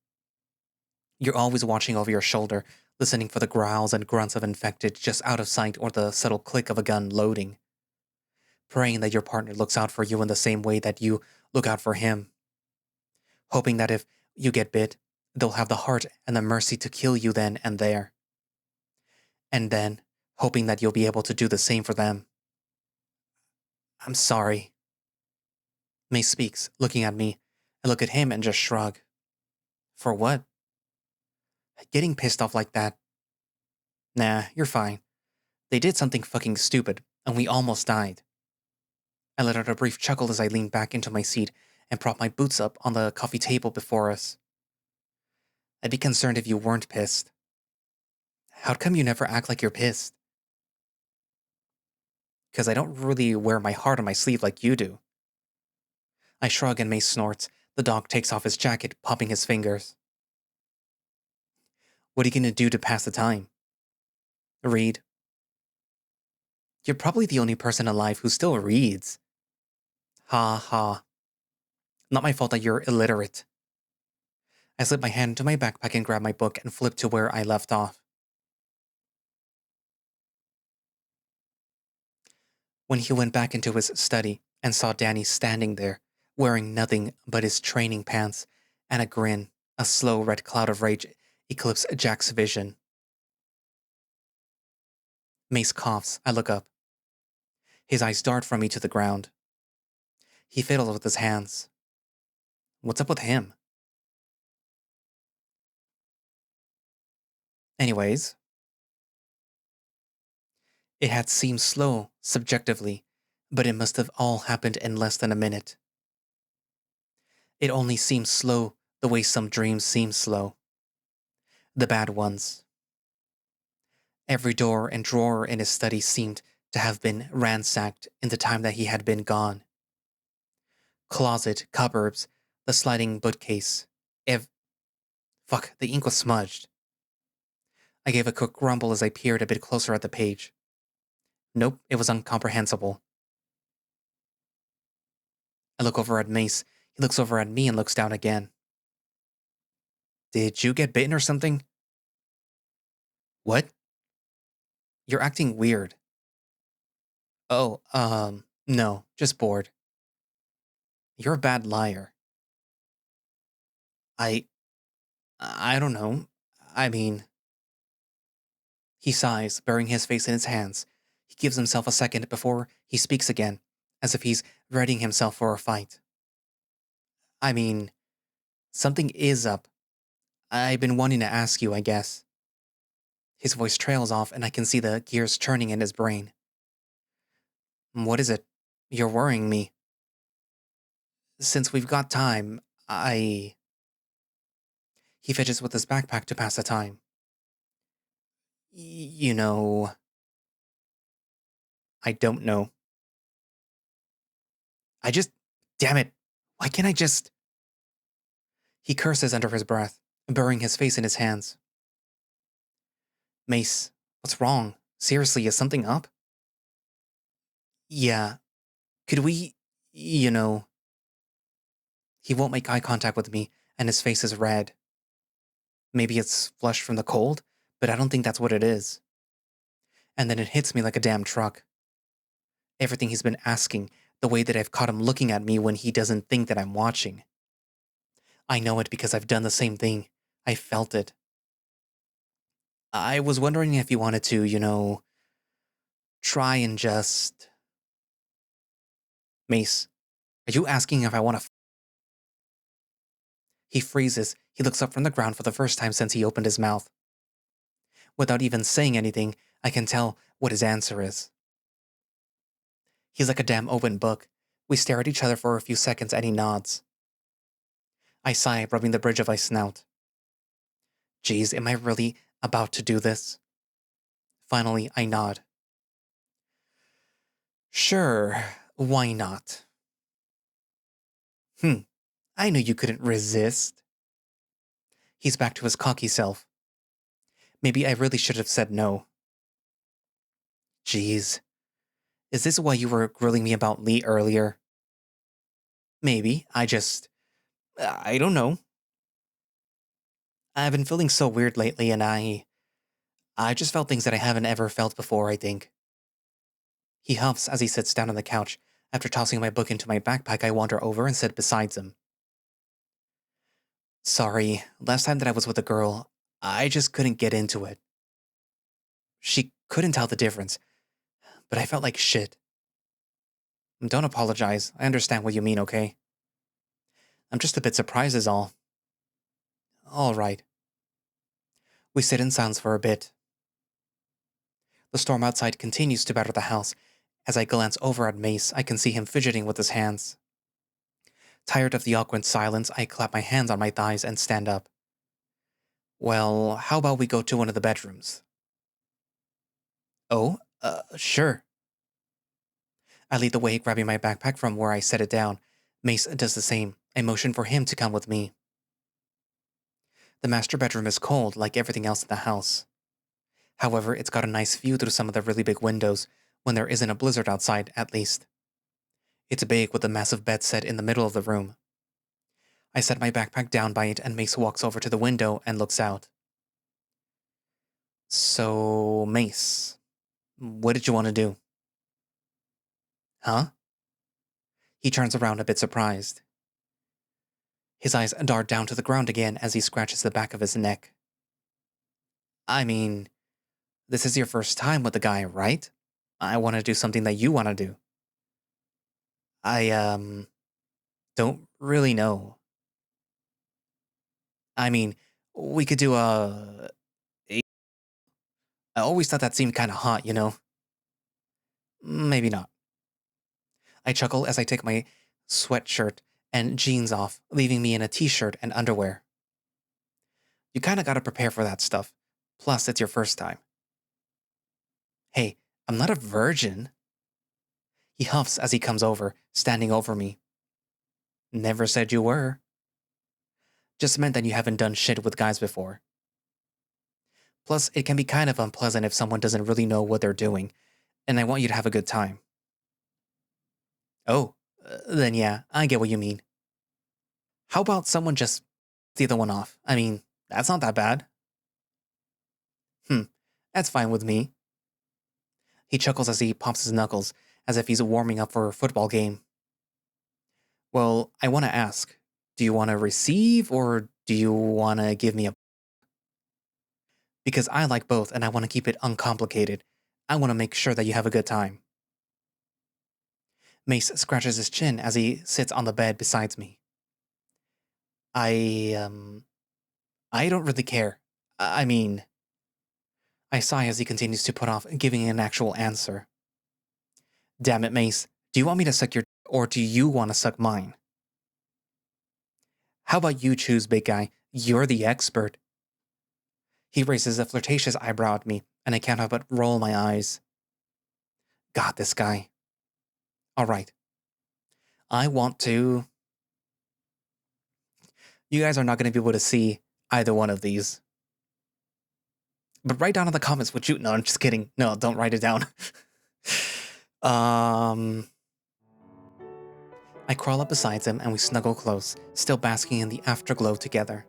You're always watching over your shoulder, listening for the growls and grunts of infected just out of sight or the subtle click of a gun loading. Praying that your partner looks out for you in the same way that you look out for him. Hoping that if you get bit, they'll have the heart and the mercy to kill you then and there. And then, hoping that you'll be able to do the same for them. I'm sorry. May speaks, looking at me. I look at him and just shrug. For what? Getting pissed off like that. Nah, you're fine. They did something fucking stupid, and we almost died. I let out a brief chuckle as I leaned back into my seat and propped my boots up on the coffee table before us. I'd be concerned if you weren't pissed. How come you never act like you're pissed? Because I don't really wear my heart on my sleeve like you do. I shrug and Mace snorts. The dog takes off his jacket, popping his fingers. What are you gonna do to pass the time? Read. You're probably the only person alive who still reads. Ha ha. Not my fault that you're illiterate. I slip my hand into my backpack and grab my book and flip to where I left off. When he went back into his study and saw Danny standing there, wearing nothing but his training pants and a grin, a slow red cloud of rage eclipsed Jack's vision. Mace coughs. I look up. His eyes dart from me to the ground. He fiddles with his hands. What's up with him? Anyways, it had seemed slow, subjectively, but it must have all happened in less than a minute. It only seemed slow the way some dreams seem slow. The bad ones. Every door and drawer in his study seemed to have been ransacked in the time that he had been gone. Closet, cupboards, the sliding bookcase. Fuck, the ink was smudged. I gave a quick grumble as I peered a bit closer at the page. Nope, it was incomprehensible. I look over at Mace. He looks over at me and looks down again. Did you get bitten or something? What? You're acting weird. Oh, no, just bored. You're a bad liar. I don't know. I mean... He sighs, burying his face in his hands. He gives himself a second before he speaks again, as if he's readying himself for a fight. I mean, something is up. I've been wanting to ask you, I guess. His voice trails off, and I can see the gears churning in his brain. What is it? You're worrying me. Since we've got time, He fidgets with his backpack to pass the time. You know... I don't know. Damn it. Why can't I just... He curses under his breath, burying his face in his hands. Mace, what's wrong? Seriously, is something up? Yeah. Could we... You know... He won't make eye contact with me, and his face is red. Maybe it's flushed from the cold, but I don't think that's what it is. And then it hits me like a damn truck. Everything he's been asking, the way that I've caught him looking at me when he doesn't think that I'm watching. I know it because I've done the same thing. I felt it. I was wondering if you wanted to, try and just... Mace, are you asking if I want to... He freezes. He looks up from the ground for the first time since he opened his mouth. Without even saying anything, I can tell what his answer is. He's like a damn open book. We stare at each other for a few seconds and he nods. I sigh, rubbing the bridge of my snout. Geez, am I really about to do this? Finally, I nod. Sure, why not? I knew you couldn't resist. He's back to his cocky self. Maybe I really should have said no. Jeez. Is this why you were grilling me about Lee earlier? Maybe. I don't know. I've been feeling so weird lately and I just felt things that I haven't ever felt before, I think. He huffs as he sits down on the couch. After tossing my book into my backpack, I wander over and sit beside him. Sorry, last time that I was with a girl, I just couldn't get into it. She couldn't tell the difference, but I felt like shit. Don't apologize. I understand what you mean, okay? I'm just a bit surprised is all. All right. We sit in silence for a bit. The storm outside continues to batter the house. As I glance over at Mace, I can see him fidgeting with his hands. Tired of the awkward silence, I clap my hands on my thighs and stand up. Well, how about we go to one of the bedrooms? Oh, sure. I lead the way, grabbing my backpack from where I set it down. Mace does the same. I motion for him to come with me. The master bedroom is cold, like everything else in the house. However, it's got a nice view through some of the really big windows, when there isn't a blizzard outside, at least. It's big with a massive bed set in the middle of the room. I set my backpack down by it and Mace walks over to the window and looks out. So, Mace, what did you want to do? Huh? He turns around a bit surprised. His eyes dart down to the ground again as he scratches the back of his neck. I mean, this is your first time with the guy, right? I want to do something that you want to do. I don't really know. I mean, we could do a- I always thought that seemed kind of hot, you know? Maybe not. I chuckle as I take my sweatshirt and jeans off, leaving me in a t-shirt and underwear. You kind of gotta prepare for that stuff. Plus, it's your first time. Hey, I'm not a virgin. He huffs as he comes over, standing over me. Never said you were. Just meant that you haven't done shit with guys before. Plus, it can be kind of unpleasant if someone doesn't really know what they're doing, and I want you to have a good time. Oh, then yeah, I get what you mean. How about someone just the other one off? I mean, that's not that bad. That's fine with me. He chuckles as he pops his knuckles, as if he's warming up for a football game. Well, I want to ask, do you want to receive or do you want to give me a... Because I like both and I want to keep it uncomplicated. I want to make sure that you have a good time. Mace scratches his chin as he sits on the bed beside me. I don't really care. I mean... I sigh as he continues to put off giving an actual answer. Damn it, Mace. Do you want me to suck your... or do you want to suck mine? How about you choose, big guy? You're the expert. He raises a flirtatious eyebrow at me, and I can't help but roll my eyes. God, this guy. All right. I want to... You guys are not going to be able to see either one of these. But write down in the comments what you... No, I'm just kidding. No, don't write it down. I crawl up beside him and we snuggle close, still basking in the afterglow together.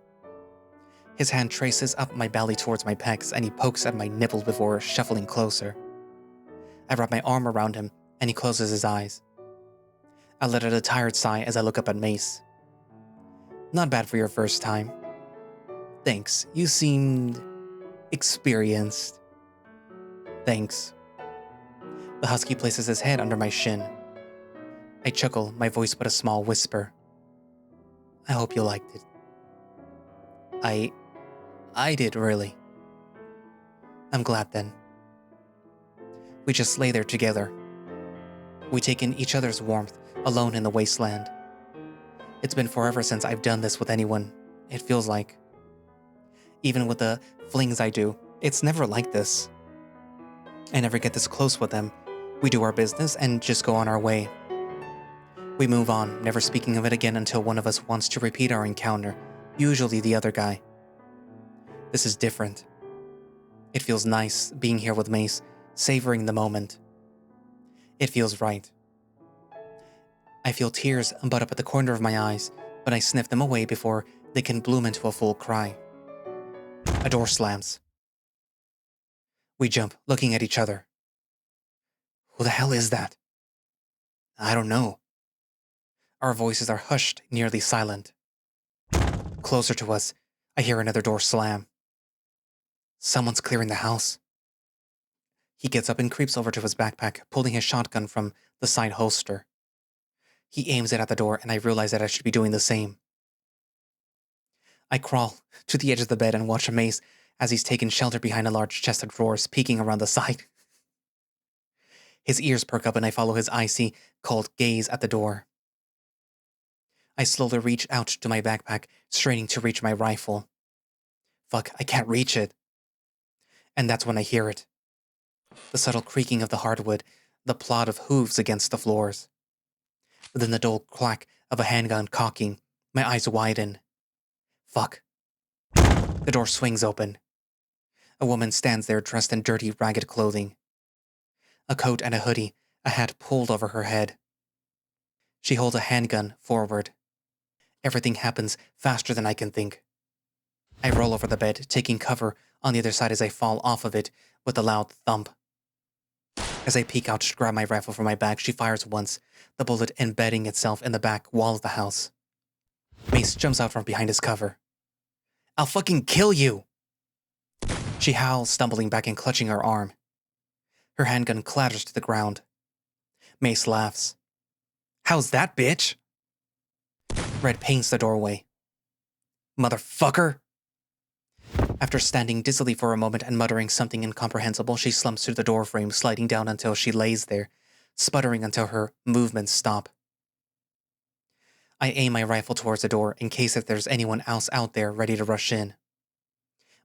His hand traces up my belly towards my pecs and he pokes at my nipple before shuffling closer. I wrap my arm around him and he closes his eyes. I let out a tired sigh as I look up at Mace. Not bad for your first time. Thanks, you seemed... experienced. Thanks. The husky places his head under my shin. I chuckle, my voice but a small whisper. I hope you liked it. I did, really. I'm glad then. We just lay there together. We take in each other's warmth, alone in the wasteland. It's been forever since I've done this with anyone, it feels like. Even with the flings I do, it's never like this. I never get this close with them. We do our business and just go on our way. We move on, never speaking of it again until one of us wants to repeat our encounter, usually the other guy. This is different. It feels nice being here with Mace, savoring the moment. It feels right. I feel tears bud up at the corner of my eyes, but I sniff them away before they can bloom into a full cry. A door slams. We jump, looking at each other. Who the hell is that? I don't know. Our voices are hushed, nearly silent. Closer to us, I hear another door slam. Someone's clearing the house. He gets up and creeps over to his backpack, pulling his shotgun from the side holster. He aims it at the door, and I realize that I should be doing the same. I crawl to the edge of the bed and watch Mace as he's taken shelter behind a large chest of drawers, peeking around the side. His ears perk up and I follow his icy, cold gaze at the door. I slowly reach out to my backpack, straining to reach my rifle. Fuck, I can't reach it. And that's when I hear it. The subtle creaking of the hardwood, the plod of hooves against the floors. Then the dull clack of a handgun cocking. My eyes widen. Fuck. The door swings open. A woman stands there dressed in dirty, ragged clothing. A coat and a hoodie, a hat pulled over her head. She holds a handgun forward. Everything happens faster than I can think. I roll over the bed, taking cover on the other side as I fall off of it with a loud thump. As I peek out to grab my rifle from my bag, she fires once, the bullet embedding itself in the back wall of the house. Mace jumps out from behind his cover. "I'll fucking kill you!" She howls, stumbling back and clutching her arm. Her handgun clatters to the ground. Mace laughs. "How's that, bitch?" Red paints the doorway. "Motherfucker!" After standing dizzily for a moment and muttering something incomprehensible, she slumps through the doorframe, sliding down until she lays there, sputtering until her movements stop. I aim my rifle towards the door in case that there's anyone else out there ready to rush in.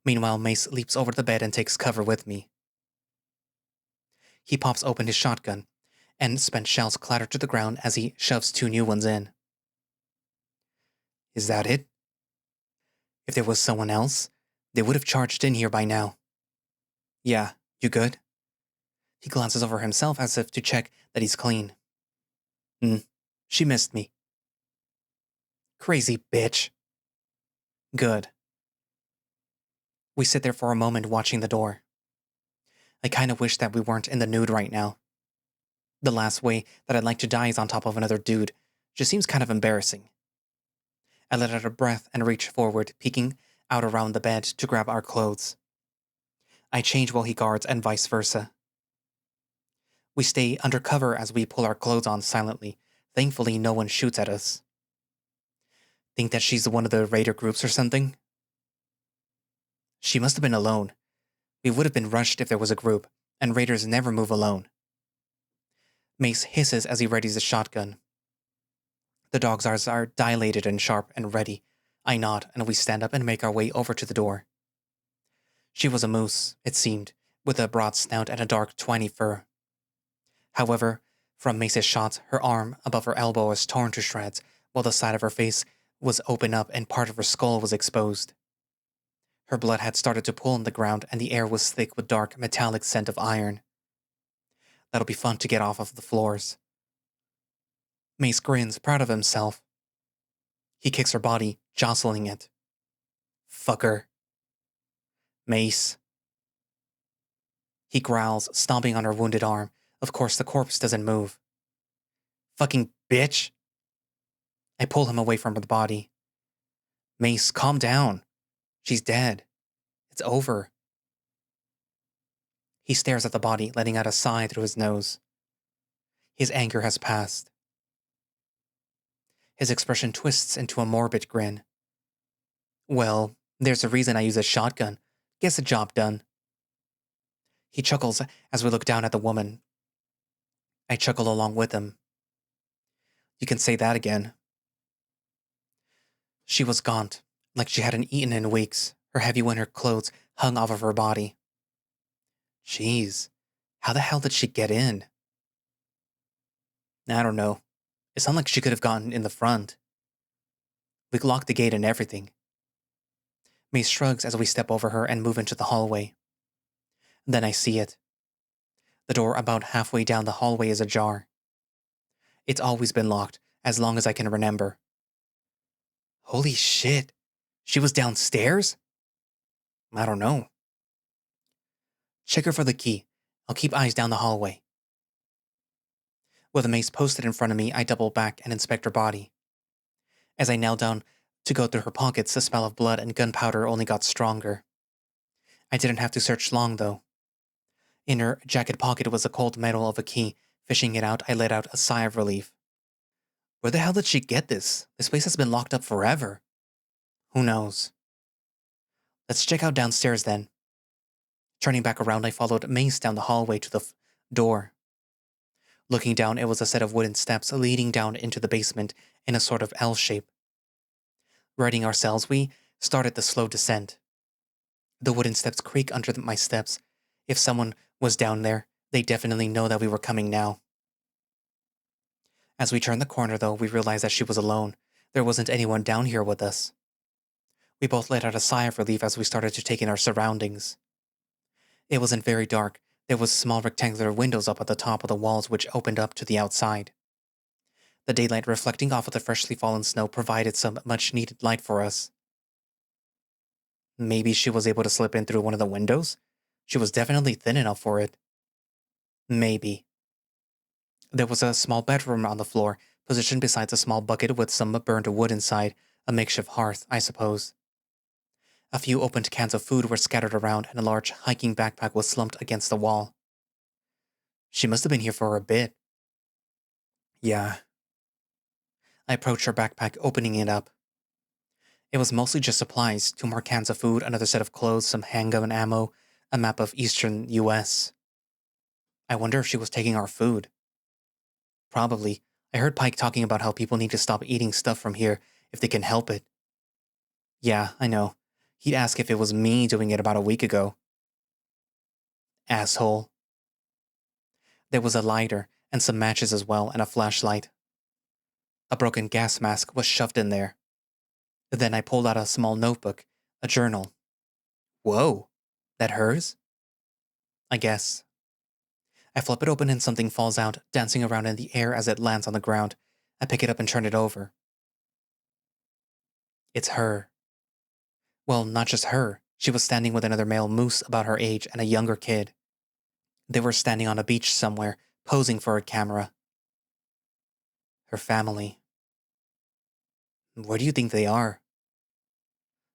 Meanwhile, Mace leaps over the bed and takes cover with me. He pops open his shotgun, and spent shells clatter to the ground as he shoves 2 new ones in. "Is that it?" If there was someone else, they would have charged in here by now. "Yeah, you good?" He glances over himself as if to check that he's clean. She missed me." "Crazy bitch." "Good." We sit there for a moment watching the door. I kinda wish that we weren't in the nude right now. The last way that I'd like to die is on top of another dude. Just seems kind of embarrassing. I let out a breath and reach forward, peeking out around the bed to grab our clothes. I change while he guards and vice versa. We stay under cover as we pull our clothes on silently. Thankfully, no one shoots at us. Think that she's one of the raider groups or something? She must have been alone. We would have been rushed if there was a group, and raiders never move alone. Mace hisses as he readies the shotgun. The dog's eyes are dilated and sharp and ready. I nod, and we stand up and make our way over to the door. She was a moose, it seemed, with a broad snout and a dark, twiny fur. However, from Mace's shots, her arm above her elbow was torn to shreds, while the side of her face was open up and part of her skull was exposed. Her blood had started to pool on the ground, and the air was thick with dark, metallic scent of iron. That'll be fun to get off of the floors. Mace grins, proud of himself. He kicks her body, jostling it. "Fucker." "Mace." He growls, stomping on her wounded arm. Of course, the corpse doesn't move. "Fucking bitch." I pull him away from the body. "Mace, calm down. She's dead. It's over." He stares at the body, letting out a sigh through his nose. His anger has passed. His expression twists into a morbid grin. "Well, there's a reason I use a shotgun. Gets the job done." He chuckles as we look down at the woman. I chuckle along with him. "You can say that again." She was gaunt, like she hadn't eaten in weeks. Her heavy winter clothes hung off of her body. Jeez, how the hell did she get in? I don't know. It sounded like she could have gotten in the front. We locked the gate and everything. Mace shrugs as we step over her and move into the hallway. Then I see it. The door about halfway down the hallway is ajar. It's always been locked, as long as I can remember. Holy shit. She was downstairs? I don't know. Check her for the key. I'll keep eyes down the hallway. With the mace posted in front of me, I double back and inspect her body. As I knelt down to go through her pockets, the smell of blood and gunpowder only got stronger. I didn't have to search long, though. In her jacket pocket was the cold metal of a key. Fishing it out, I let out a sigh of relief. Where the hell did she get this? This place has been locked up forever. Who knows? Let's check out downstairs then. Turning back around, I followed Mace down the hallway to the door. Looking down, it was a set of wooden steps leading down into the basement in a sort of L shape. Righting ourselves, we started the slow descent. The wooden steps creak under my steps. If someone was down there, they definitely know that we were coming now. As we turned the corner, though, we realized that she was alone. There wasn't anyone down here with us. We both let out a sigh of relief as we started to take in our surroundings. It wasn't very dark. There was small rectangular windows up at the top of the walls which opened up to the outside. The daylight reflecting off of the freshly fallen snow provided some much-needed light for us. Maybe she was able to slip in through one of the windows? She was definitely thin enough for it. Maybe. There was a small bedroom on the floor, positioned beside a small bucket with some burned wood inside, a makeshift hearth, I suppose. A few opened cans of food were scattered around, and a large hiking backpack was slumped against the wall. She must have been here for a bit. Yeah. I approached her backpack, opening it up. It was mostly just supplies, 2 more cans of food, another set of clothes, some handgun ammo, a map of eastern US. I wonder if she was taking our food. Probably. I heard Pike talking about how people need to stop eating stuff from here if they can help it. Yeah, I know. He'd ask if it was me doing it about a week ago. Asshole. There was a lighter, and some matches as well, and a flashlight. A broken gas mask was shoved in there. Then I pulled out a small notebook, a journal. Whoa, that hers? I guess. I flip it open and something falls out, dancing around in the air as it lands on the ground. I pick it up and turn it over. It's her. Well, not just her. She was standing with another male moose about her age and a younger kid. They were standing on a beach somewhere, posing for a camera. Her family. Where do you think they are?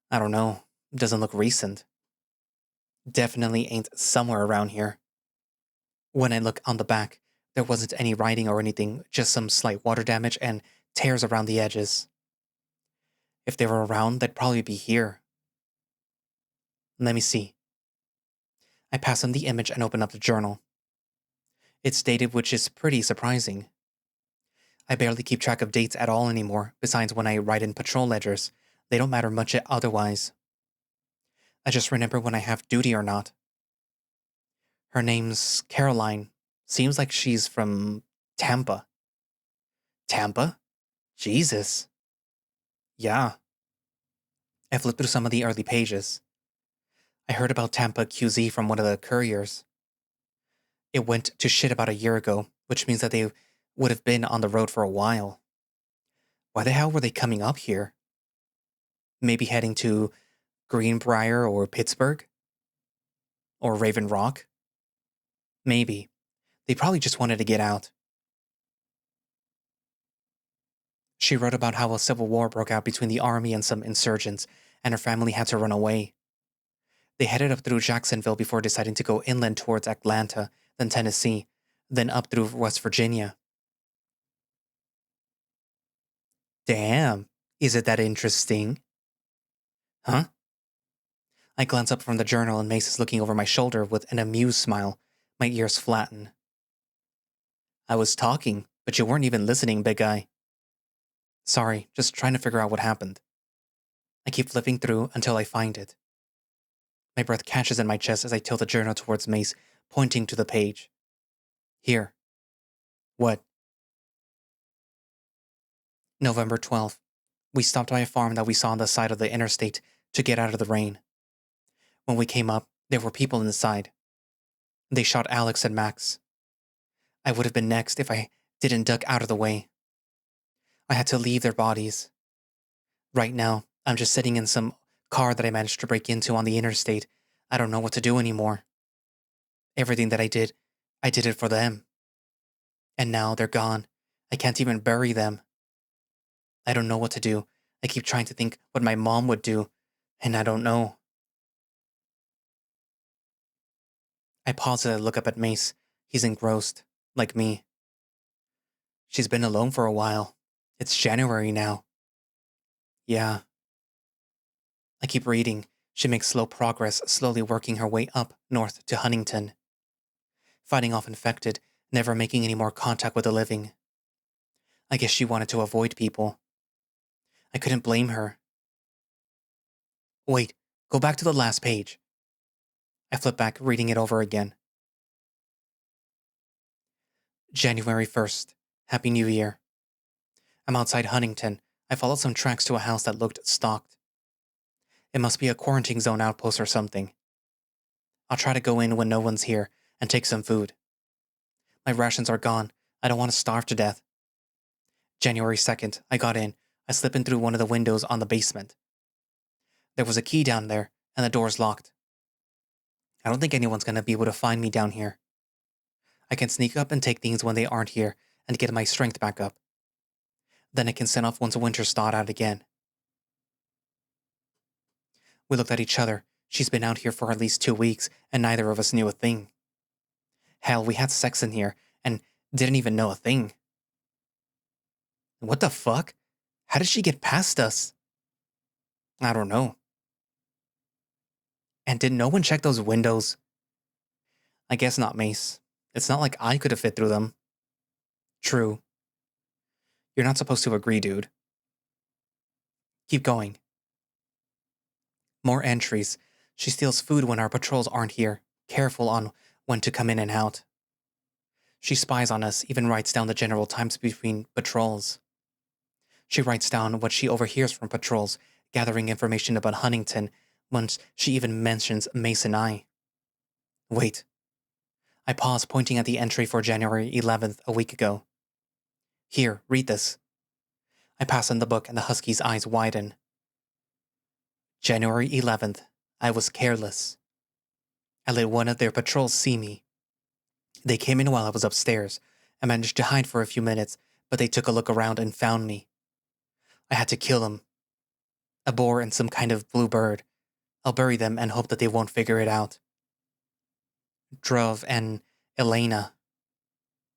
I don't know. Doesn't look recent. Definitely ain't somewhere around here. When I look on the back, there wasn't any writing or anything, just some slight water damage and tears around the edges. If they were around, they'd probably be here. Let me see. I pass on the image and open up the journal. It's dated, which is pretty surprising. I barely keep track of dates at all anymore, besides when I write in patrol ledgers. They don't matter much otherwise. I just remember when I have duty or not. Her name's Caroline. Seems like she's from Tampa. Tampa? Jesus. Yeah. I flipped through some of the early pages. I heard about Tampa QZ from one of the couriers. It went to shit about a year ago, which means that they would have been on the road for a while. Why the hell were they coming up here? Maybe heading to Greenbrier or Pittsburgh? Or Raven Rock? Maybe. They probably just wanted to get out. She wrote about how a civil war broke out between the army and some insurgents, and her family had to run away. They headed up through Jacksonville before deciding to go inland towards Atlanta, then Tennessee, then up through West Virginia. Damn, is it that interesting? Huh? I glance up from the journal and Mace is looking over my shoulder with an amused smile. My ears flatten. I was talking, but you weren't even listening, big guy. Sorry, just trying to figure out what happened. I keep flipping through until I find it. My breath catches in my chest as I tilt the journal towards Mace, pointing to the page. Here. What? November 12th. We stopped by a farm that we saw on the side of the interstate to get out of the rain. When we came up, there were people inside. They shot Alex and Max. I would have been next if I didn't duck out of the way. I had to leave their bodies. Right now, I'm just sitting in some car that I managed to break into on the interstate. I don't know what to do anymore. Everything that I did it for them. And now they're gone. I can't even bury them. I don't know what to do. I keep trying to think what my mom would do, and I don't know. I pause as I look up at Mace. He's engrossed, like me. She's been alone for a while. It's January now. Yeah. I keep reading. She makes slow progress, slowly working her way up north to Huntington. Fighting off infected, never making any more contact with the living. I guess she wanted to avoid people. I couldn't blame her. Wait, go back to the last page. I flip back, reading it over again. January 1st. Happy New Year. I'm outside Huntington. I followed some tracks to a house that looked stalked. It must be a quarantine zone outpost or something. I'll try to go in when no one's here and take some food. My rations are gone. I don't want to starve to death. January 2nd, I got in. I slip in through one of the windows on the basement. There was a key down there, and the door's locked. I don't think anyone's going to be able to find me down here. I can sneak up and take things when they aren't here and get my strength back up. Then I can send off once winter's thawed out again. We looked at each other. She's been out here for at least 2 weeks, and neither of us knew a thing. Hell, we had sex in here, and didn't even know a thing. What the fuck? How did she get past us? I don't know. And did no one check those windows? I guess not, Mace. It's not like I could have fit through them. True. You're not supposed to agree, dude. Keep going. More entries. She steals food when our patrols aren't here, careful on when to come in and out. She spies on us, even writes down the general times between patrols. She writes down what she overhears from patrols, gathering information about Huntington, once she even mentions Mace and I. Wait. I pause, pointing at the entry for January 11th a week ago. Here, read this. I pass on the book and the husky's eyes widen. January 11th, I was careless. I let one of their patrols see me. They came in while I was upstairs. I managed to hide for a few minutes, but they took a look around and found me. I had to kill them. A boar and some kind of blue bird. I'll bury them and hope that they won't figure it out. Druv and Elena.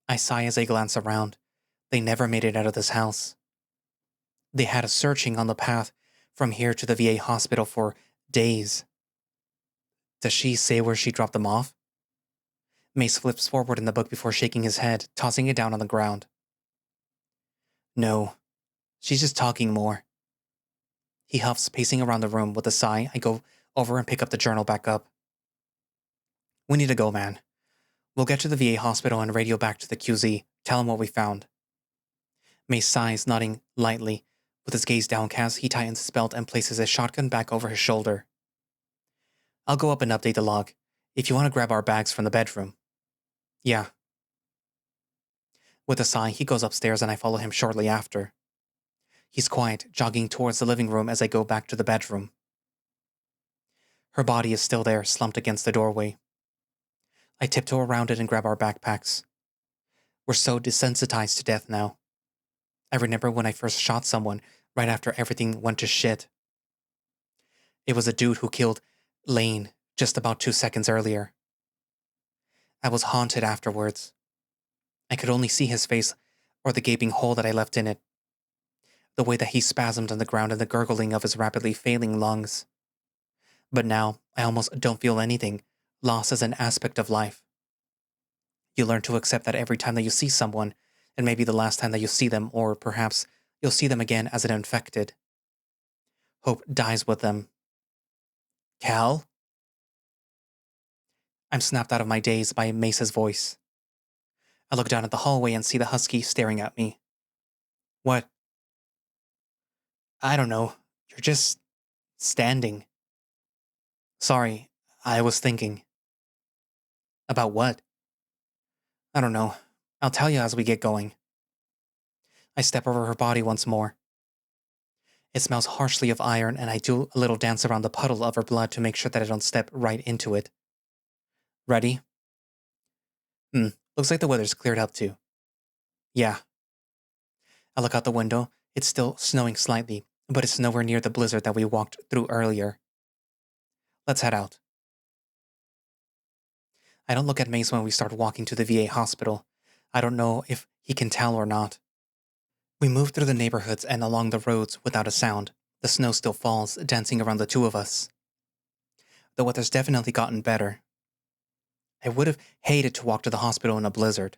I sigh as I glance around. They never made it out of this house. They had us searching on the path from here to the VA hospital for days. Does she say where she dropped them off? Mace flips forward in the book before shaking his head, tossing it down on the ground. No, she's just talking more. He huffs, pacing around the room. With a sigh, I go over and pick up the journal back up. We need to go, man. We'll get to the VA hospital and radio back to the QZ. Tell him what we found. Mace sighs, nodding lightly. With his gaze downcast, he tightens his belt and places his shotgun back over his shoulder. I'll go up and update the log. If you want to grab our bags from the bedroom. Yeah. With a sigh, he goes upstairs and I follow him shortly after. He's quiet, jogging towards the living room as I go back to the bedroom. Her body is still there, slumped against the doorway. I tiptoe around it and grab our backpacks. We're so desensitized to death now. I remember when I first shot someone, right after everything went to shit. It was a dude who killed Lane just about 2 seconds earlier. I was haunted afterwards. I could only see his face or the gaping hole that I left in it. The way that he spasmed on the ground and the gurgling of his rapidly failing lungs. But now, I almost don't feel anything. Loss is an aspect of life. You learn to accept that every time that you see someone, and maybe the last time that you see them, or perhaps you'll see them again as an infected. Hope dies with them. Cal? I'm snapped out of my daze by Mace's voice. I look down at the hallway and see the husky staring at me. What? I don't know. You're just standing. Sorry, I was thinking. About what? I don't know. I'll tell you as we get going. I step over her body once more. It smells harshly of iron, and I do a little dance around the puddle of her blood to make sure that I don't step right into it. Ready? Looks like the weather's cleared up too. Yeah. I look out the window. It's still snowing slightly, but it's nowhere near the blizzard that we walked through earlier. Let's head out. I don't look at Mace when we start walking to the VA hospital. I don't know if he can tell or not. We move through the neighborhoods and along the roads without a sound. The snow still falls, dancing around the two of us. The weather's definitely gotten better. I would have hated to walk to the hospital in a blizzard.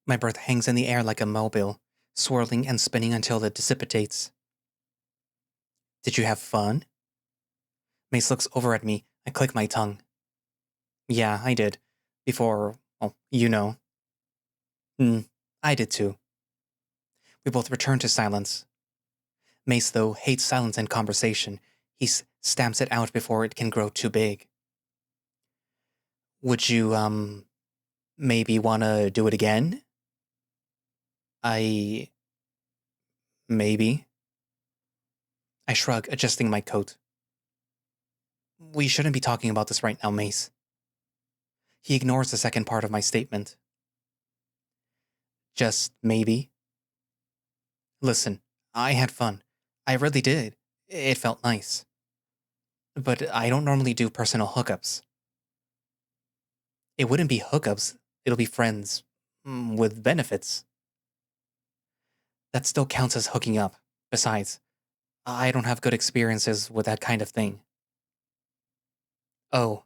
My breath hangs in the air like a mobile, swirling and spinning until it dissipates. Did you have fun? Mace looks over at me. I click my tongue. Yeah, I did. Before, well, you know. I did too. We both return to silence. Mace, though, hates silence and conversation. He stamps it out before it can grow too big. Would you, maybe want to do it again? Maybe. I shrug, adjusting my coat. We shouldn't be talking about this right now, Mace. He ignores the second part of my statement. Just maybe. Listen, I had fun. I really did. It felt nice. But I don't normally do personal hookups. It wouldn't be hookups, it'll be friends. With benefits. That still counts as hooking up. Besides, I don't have good experiences with that kind of thing. Oh.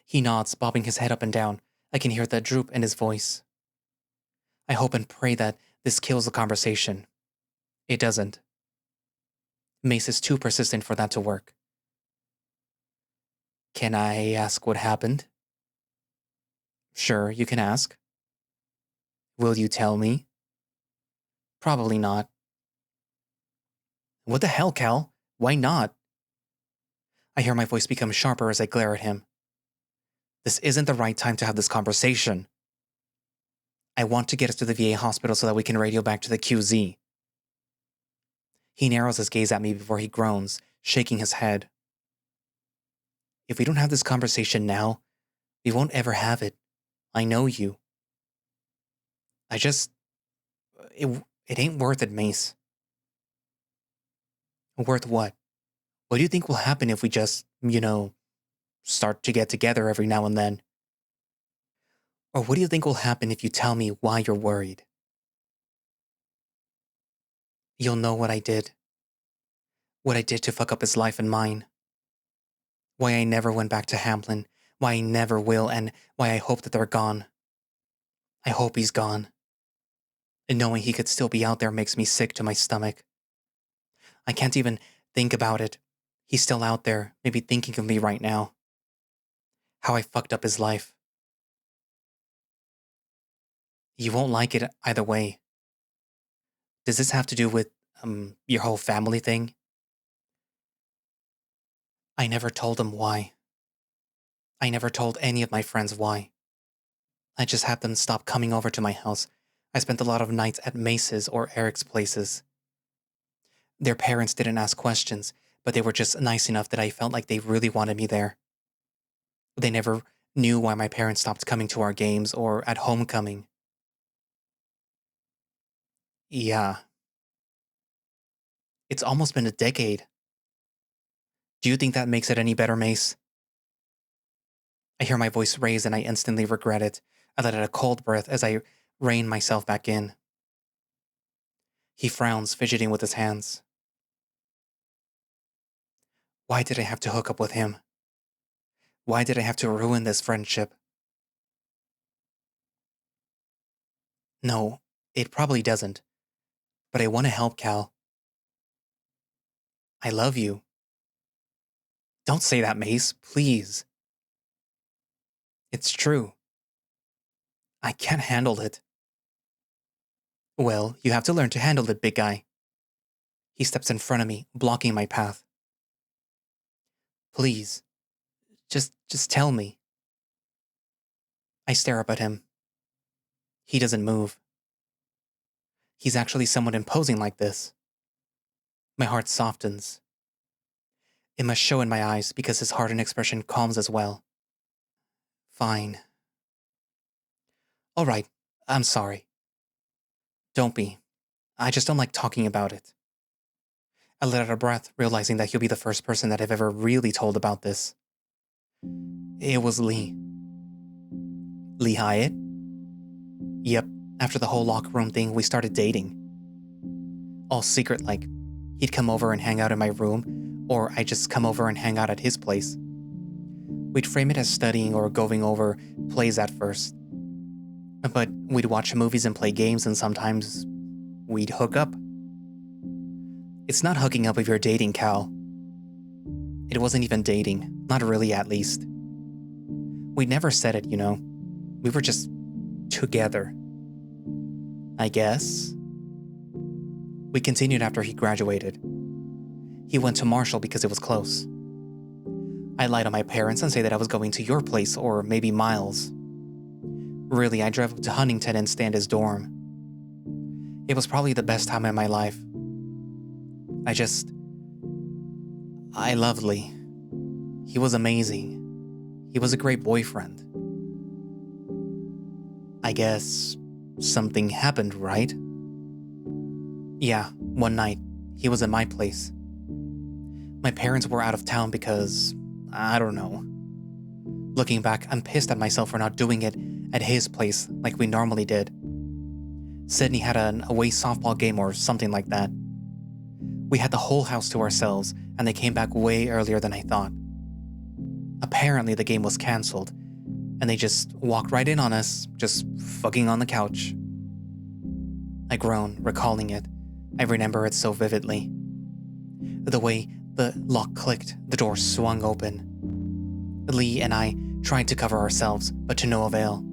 He nods, bobbing his head up and down. I can hear the droop in his voice. I hope and pray that this kills the conversation. It doesn't. Mace is too persistent for that to work. Can I ask what happened? Sure, you can ask. Will you tell me? Probably not. What the hell, Cal? Why not? I hear my voice become sharper as I glare at him. This isn't the right time to have this conversation. I want to get us to the VA hospital so that we can radio back to the QZ. He narrows his gaze at me before he groans, shaking his head. If we don't have this conversation now, we won't ever have it. I know you. It ain't worth it, Mace. Worth what? What do you think will happen if we just, start to get together every now and then? Or what do you think will happen if you tell me why you're worried? You'll know what I did. What I did to fuck up his life and mine. Why I never went back to Hamlin. Why I never will, and why I hope that they're gone. I hope he's gone. And knowing he could still be out there makes me sick to my stomach. I can't even think about it. He's still out there, maybe thinking of me right now. How I fucked up his life. You won't like it either way. Does this have to do with, your whole family thing? I never told him why. I never told any of my friends why. I just had them stop coming over to my house. I spent a lot of nights at Mace's or Eric's places. Their parents didn't ask questions, but they were just nice enough that I felt like they really wanted me there. They never knew why my parents stopped coming to our games or at homecoming. Yeah. It's almost been a decade. Do you think that makes it any better, Mace? I hear my voice raise and I instantly regret it. I let out a cold breath as I rein myself back in. He frowns, fidgeting with his hands. Why did I have to hook up with him? Why did I have to ruin this friendship? No, it probably doesn't. But I want to help, Cal. I love you. Don't say that, Mace, please. It's true. I can't handle it. Well, you have to learn to handle it, big guy. He steps in front of me, blocking my path. Please, just tell me. I stare up at him. He doesn't move. He's actually somewhat imposing like this. My heart softens. It must show in my eyes because his hardened expression calms as well. Fine. All right, I'm sorry. Don't be. I just don't like talking about it. I let out a breath, realizing that he'll be the first person that I've ever really told about this. It was Lee. Lee Hyatt? Yep, after the whole locker room thing, we started dating. All secret like. He'd come over and hang out in my room, or I'd just come over and hang out at his place. We'd frame it as studying or going over plays at first. But we'd watch movies and play games, and sometimes we'd hook up. It's not hooking up if you're dating, Cal. It wasn't even dating, not really at least. We never said it, We were just together. I guess. We continued after he graduated. He went to Marshall because it was close. I lied to my parents and say that I was going to your place or maybe Miles. Really, I drove up to Huntington and stayed in his dorm. It was probably the best time in my life. I loved Lee. He was amazing. He was a great boyfriend. I guess something happened, right? Yeah, one night, he was at my place. My parents were out of town because, I don't know. Looking back, I'm pissed at myself for not doing it at his place like we normally did. Sydney had an away softball game or something like that. We had the whole house to ourselves, and they came back way earlier than I thought. Apparently the game was cancelled, and they just walked right in on us, just fucking on the couch. I groan, recalling it. I remember it so vividly. The way the lock clicked, the door swung open. Lee and I tried to cover ourselves, but to no avail.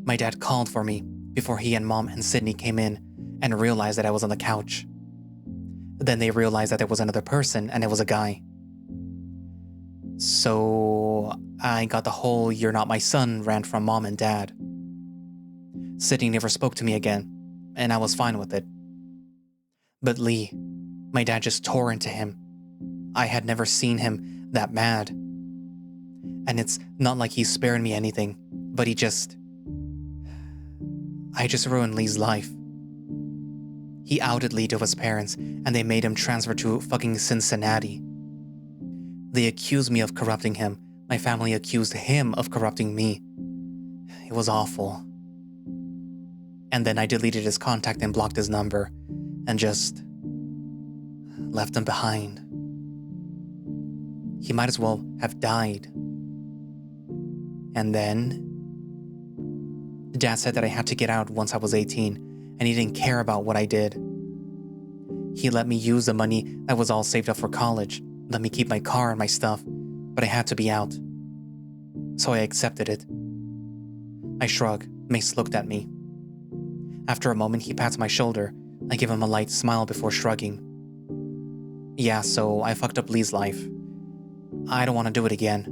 My dad called for me before he and Mom and Sydney came in and realized that I was on the couch. Then they realized that there was another person, and it was a guy. So I got the whole "you're not my son" rant from Mom and Dad. Sydney never spoke to me again, and I was fine with it. But Lee, my dad just tore into him. I had never seen him that mad. And it's not like he spared me anything, but I just ruined Lee's life. He outed Lee to his parents, and they made him transfer to fucking Cincinnati. They accused me of corrupting him. My family accused him of corrupting me. It was awful. And then I deleted his contact and blocked his number, and just left him behind. He might as well have died. And then Dad said that I had to get out once I was 18, and he didn't care about what I did. He let me use the money that was all saved up for college, let me keep my car and my stuff, but I had to be out. So I accepted it. I shrug. Mace looked at me. After a moment, he pats my shoulder. I give him a light smile before shrugging. Yeah, so I fucked up Lee's life. I don't want to do it again.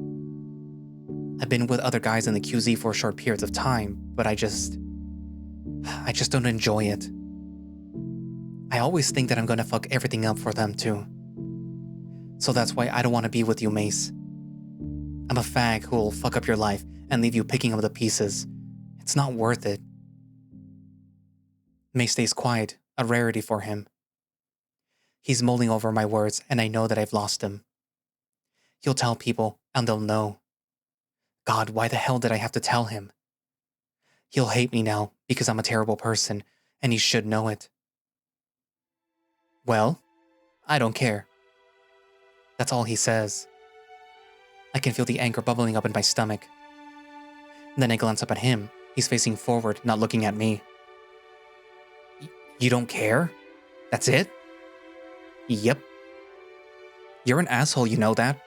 I've been with other guys in the QZ for short periods of time, but I just don't enjoy it. I always think that I'm gonna fuck everything up for them too. So that's why I don't want to be with you, Mace. I'm a fag who'll fuck up your life and leave you picking up the pieces. It's not worth it. Mace stays quiet, a rarity for him. He's mulling over my words, and I know that I've lost him. He'll tell people, and they'll know. God, why the hell did I have to tell him? He'll hate me now because I'm a terrible person, and he should know it. Well, I don't care. That's all he says. I can feel the anger bubbling up in my stomach. Then I glance up at him. He's facing forward, not looking at me. You don't care? That's it? Yep. You're an asshole, you know that?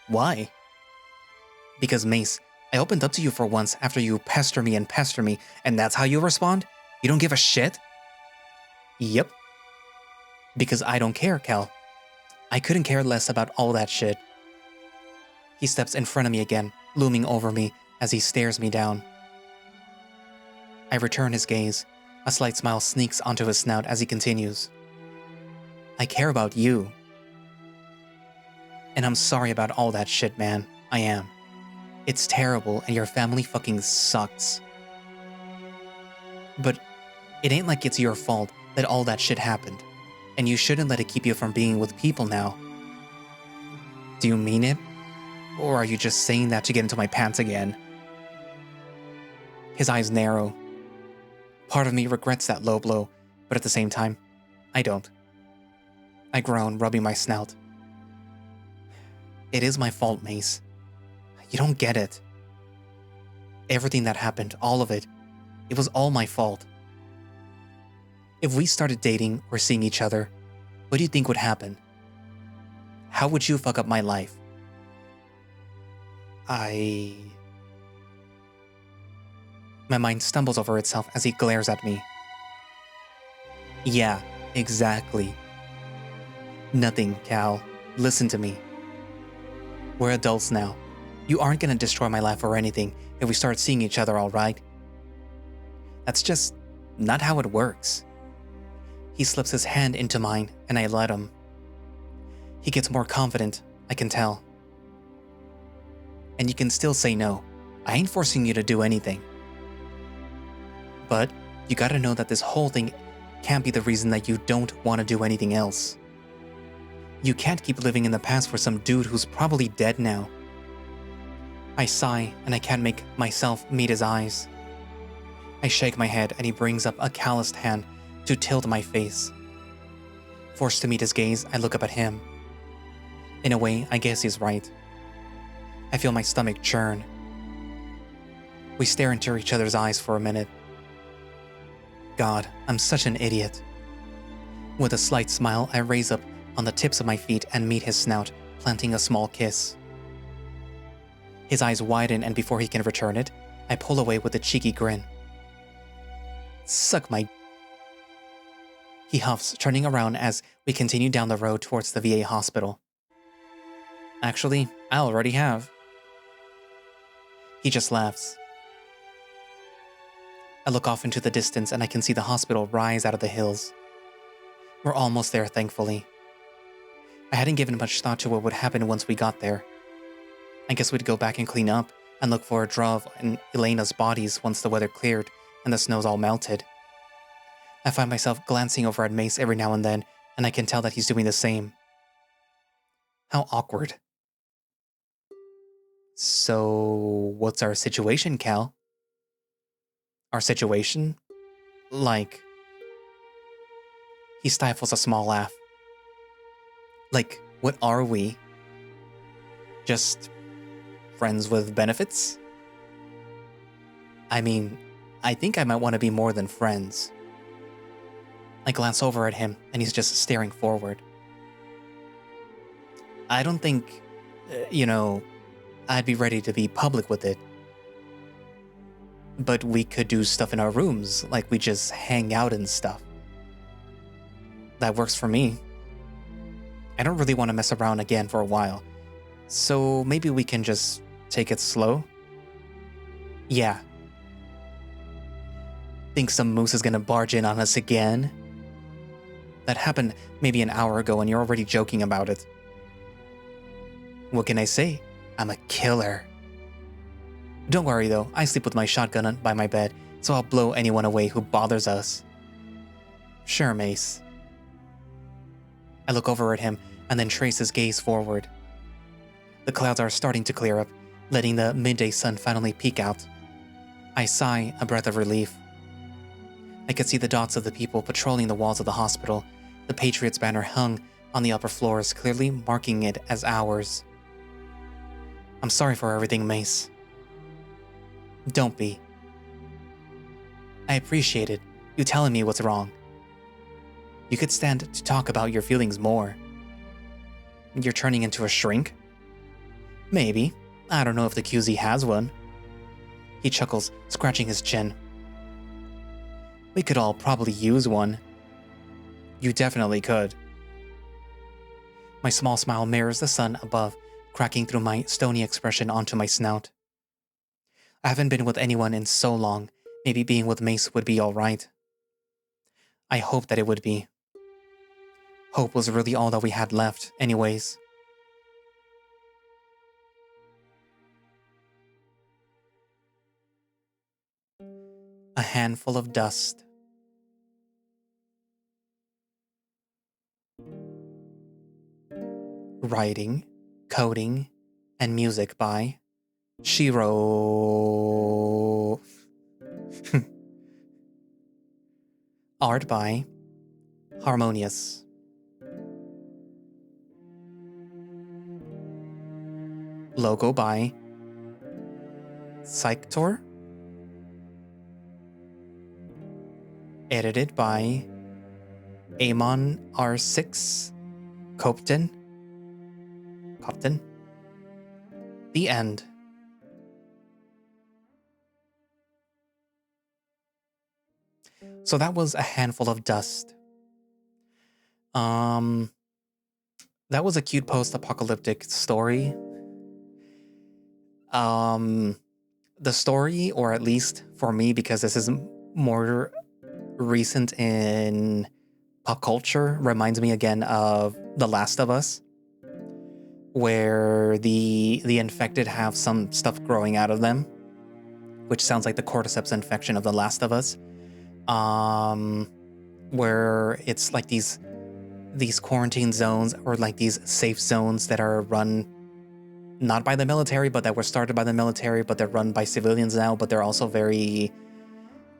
Why? Because, Mace, I opened up to you for once after you pester me, and that's how you respond? You don't give a shit? Yep. Because I don't care, Cal. I couldn't care less about all that shit. He steps in front of me again, looming over me as he stares me down. I return his gaze. A slight smile sneaks onto his snout as he continues. I care about you. And I'm sorry about all that shit, man. I am. It's terrible, and your family fucking sucks. But it ain't like it's your fault that all that shit happened, and you shouldn't let it keep you from being with people now. Do you mean it? Or are you just saying that to get into my pants again? His eyes narrow. Part of me regrets that low blow, but at the same time, I don't. I groan, rubbing my snout. It is my fault, Mace. You don't get it. Everything that happened, all of it, it was all my fault. If we started dating or seeing each other, what do you think would happen? How would you fuck up my life? My mind stumbles over itself as he glares at me. Yeah, exactly. Nothing, Cal. Listen to me. We're adults now. You aren't gonna destroy my life or anything if we start seeing each other, all right? That's just not how it works. He slips his hand into mine, and I let him. He gets more confident, I can tell. And you can still say no. I ain't forcing you to do anything. But you gotta know that this whole thing can't be the reason that you don't want to do anything else. You can't keep living in the past for some dude who's probably dead now. I sigh, and I can't make myself meet his eyes. I shake my head, and he brings up a calloused hand to tilt my face. Forced to meet his gaze, I look up at him. In a way, I guess he's right. I feel my stomach churn. We stare into each other's eyes for a minute. God, I'm such an idiot. With a slight smile, I raise up on the tips of my feet and meet his snout, planting a small kiss. His eyes widen, and before he can return it, I pull away with a cheeky grin. Suck my... He huffs, turning around as we continue down the road towards the VA hospital. Actually, I already have. He just laughs. I look off into the distance and I can see the hospital rise out of the hills. We're almost there, thankfully. I hadn't given much thought to what would happen once we got there. I guess we'd go back and clean up and look for Druv and Elena's bodies once the weather cleared and the snow's all melted. I find myself glancing over at Mace every now and then, and I can tell that he's doing the same. How awkward. So, what's our situation, Cal? Our situation? Like... He stifles a small laugh. Like, what are we? Just friends with benefits? I mean, I think I might want to be more than friends. I glance over at him, and he's just staring forward. I don't think, I'd be ready to be public with it. But we could do stuff in our rooms, like we just hang out and stuff. That works for me. I don't really want to mess around again for a while, so maybe we can just take it slow? Yeah. Think some moose is gonna barge in on us again? That happened maybe an hour ago and you're already joking about it. What can I say? I'm a killer. Don't worry though, I sleep with my shotgun by my bed, so I'll blow anyone away who bothers us. Sure, Mace. I look over at him and then trace his gaze forward. The clouds are starting to clear up, letting the midday sun finally peek out. I sigh, a breath of relief. I could see the dots of the people patrolling the walls of the hospital, the Patriots banner hung on the upper floors, clearly marking it as ours. I'm sorry for everything, Mace. Don't be. I appreciate it, you telling me what's wrong. You could stand to talk about your feelings more. You're turning into a shrink? Maybe. I don't know if the QZ has one. He chuckles, scratching his chin. We could all probably use one. You definitely could. My small smile mirrors the sun above, cracking through my stony expression onto my snout. I haven't been with anyone in so long. Maybe being with Mace would be alright. I hope that it would be. Hope was really all that we had left, anyways. A handful of dust. Writing, coding, and music by shiroooo. Art by Harmonious. Logo by Syktur. Edited by Eymon arSyx. Kopten. The end. So that was a handful of dust. That was a cute post-apocalyptic story. The story, or at least for me, because this is more recent in pop culture, reminds me again of The Last of Us, where the infected have some stuff growing out of them, which sounds like the cordyceps infection of The Last of Us. where it's like these quarantine zones or like these safe zones that are run not by the military, but that were started by the military, but they're run by civilians now, but they're also very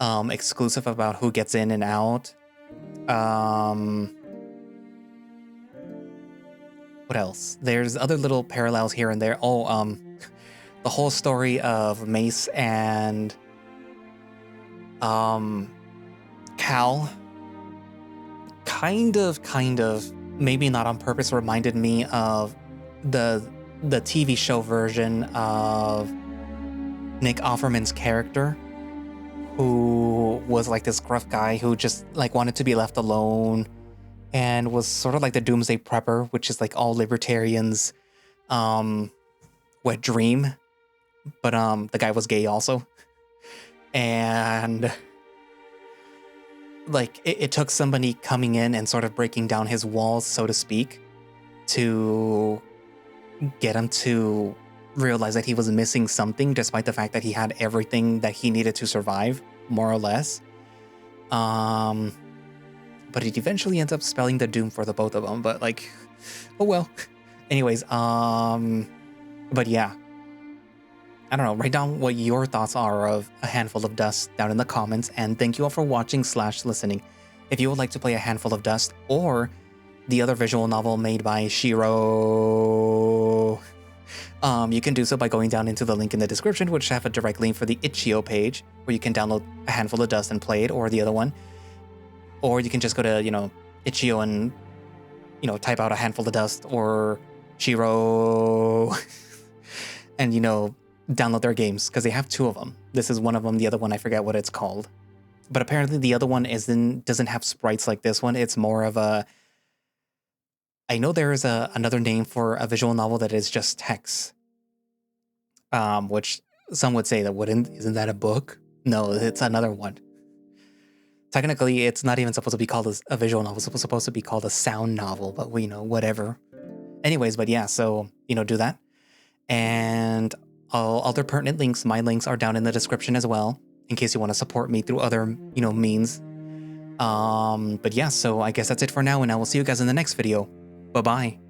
exclusive about who gets in and out. What else? There's other little parallels here and there. The whole story of Mace and Cal kind of, maybe not on purpose, reminded me of the TV show version of Nick Offerman's character, who was like this gruff guy who just like wanted to be left alone and was sort of like the doomsday prepper, which is like all libertarians' wet dream. But the guy was gay also. And like it took somebody coming in and sort of breaking down his walls, so to speak, to get him to realize that he was missing something, despite the fact that he had everything that he needed to survive, more or less. But it eventually ends up spelling the doom for the both of them. But like, oh well. Anyways, but yeah. I don't know, write down what your thoughts are of A Handful of Dust down in the comments, and thank you all for watching / listening. If you would like to play A Handful of Dust or the other visual novel made by shiroooo, you can do so by going down into the link in the description, which have a direct link for the itch.io page, where you can download A Handful of Dust and play it, or the other one. Or you can just go to, itch.io and, type out A Handful of Dust or shiroooo and, download their games, because they have two of them. This is one of them. The other one, I forget what it's called. But apparently the other one doesn't have sprites like this one. It's more of a... I know there is another name for a visual novel that is just text. Which some would say that isn't that a book? No, it's another one. Technically, it's not even supposed to be called a visual novel. It's supposed to be called a sound novel, but whatever. Anyways, but yeah, so, do that. And all other pertinent links, my links are down in the description as well, in case you want to support me through other, means. But yeah, so I guess that's it for now, and I will see you guys in the next video. Bye-bye.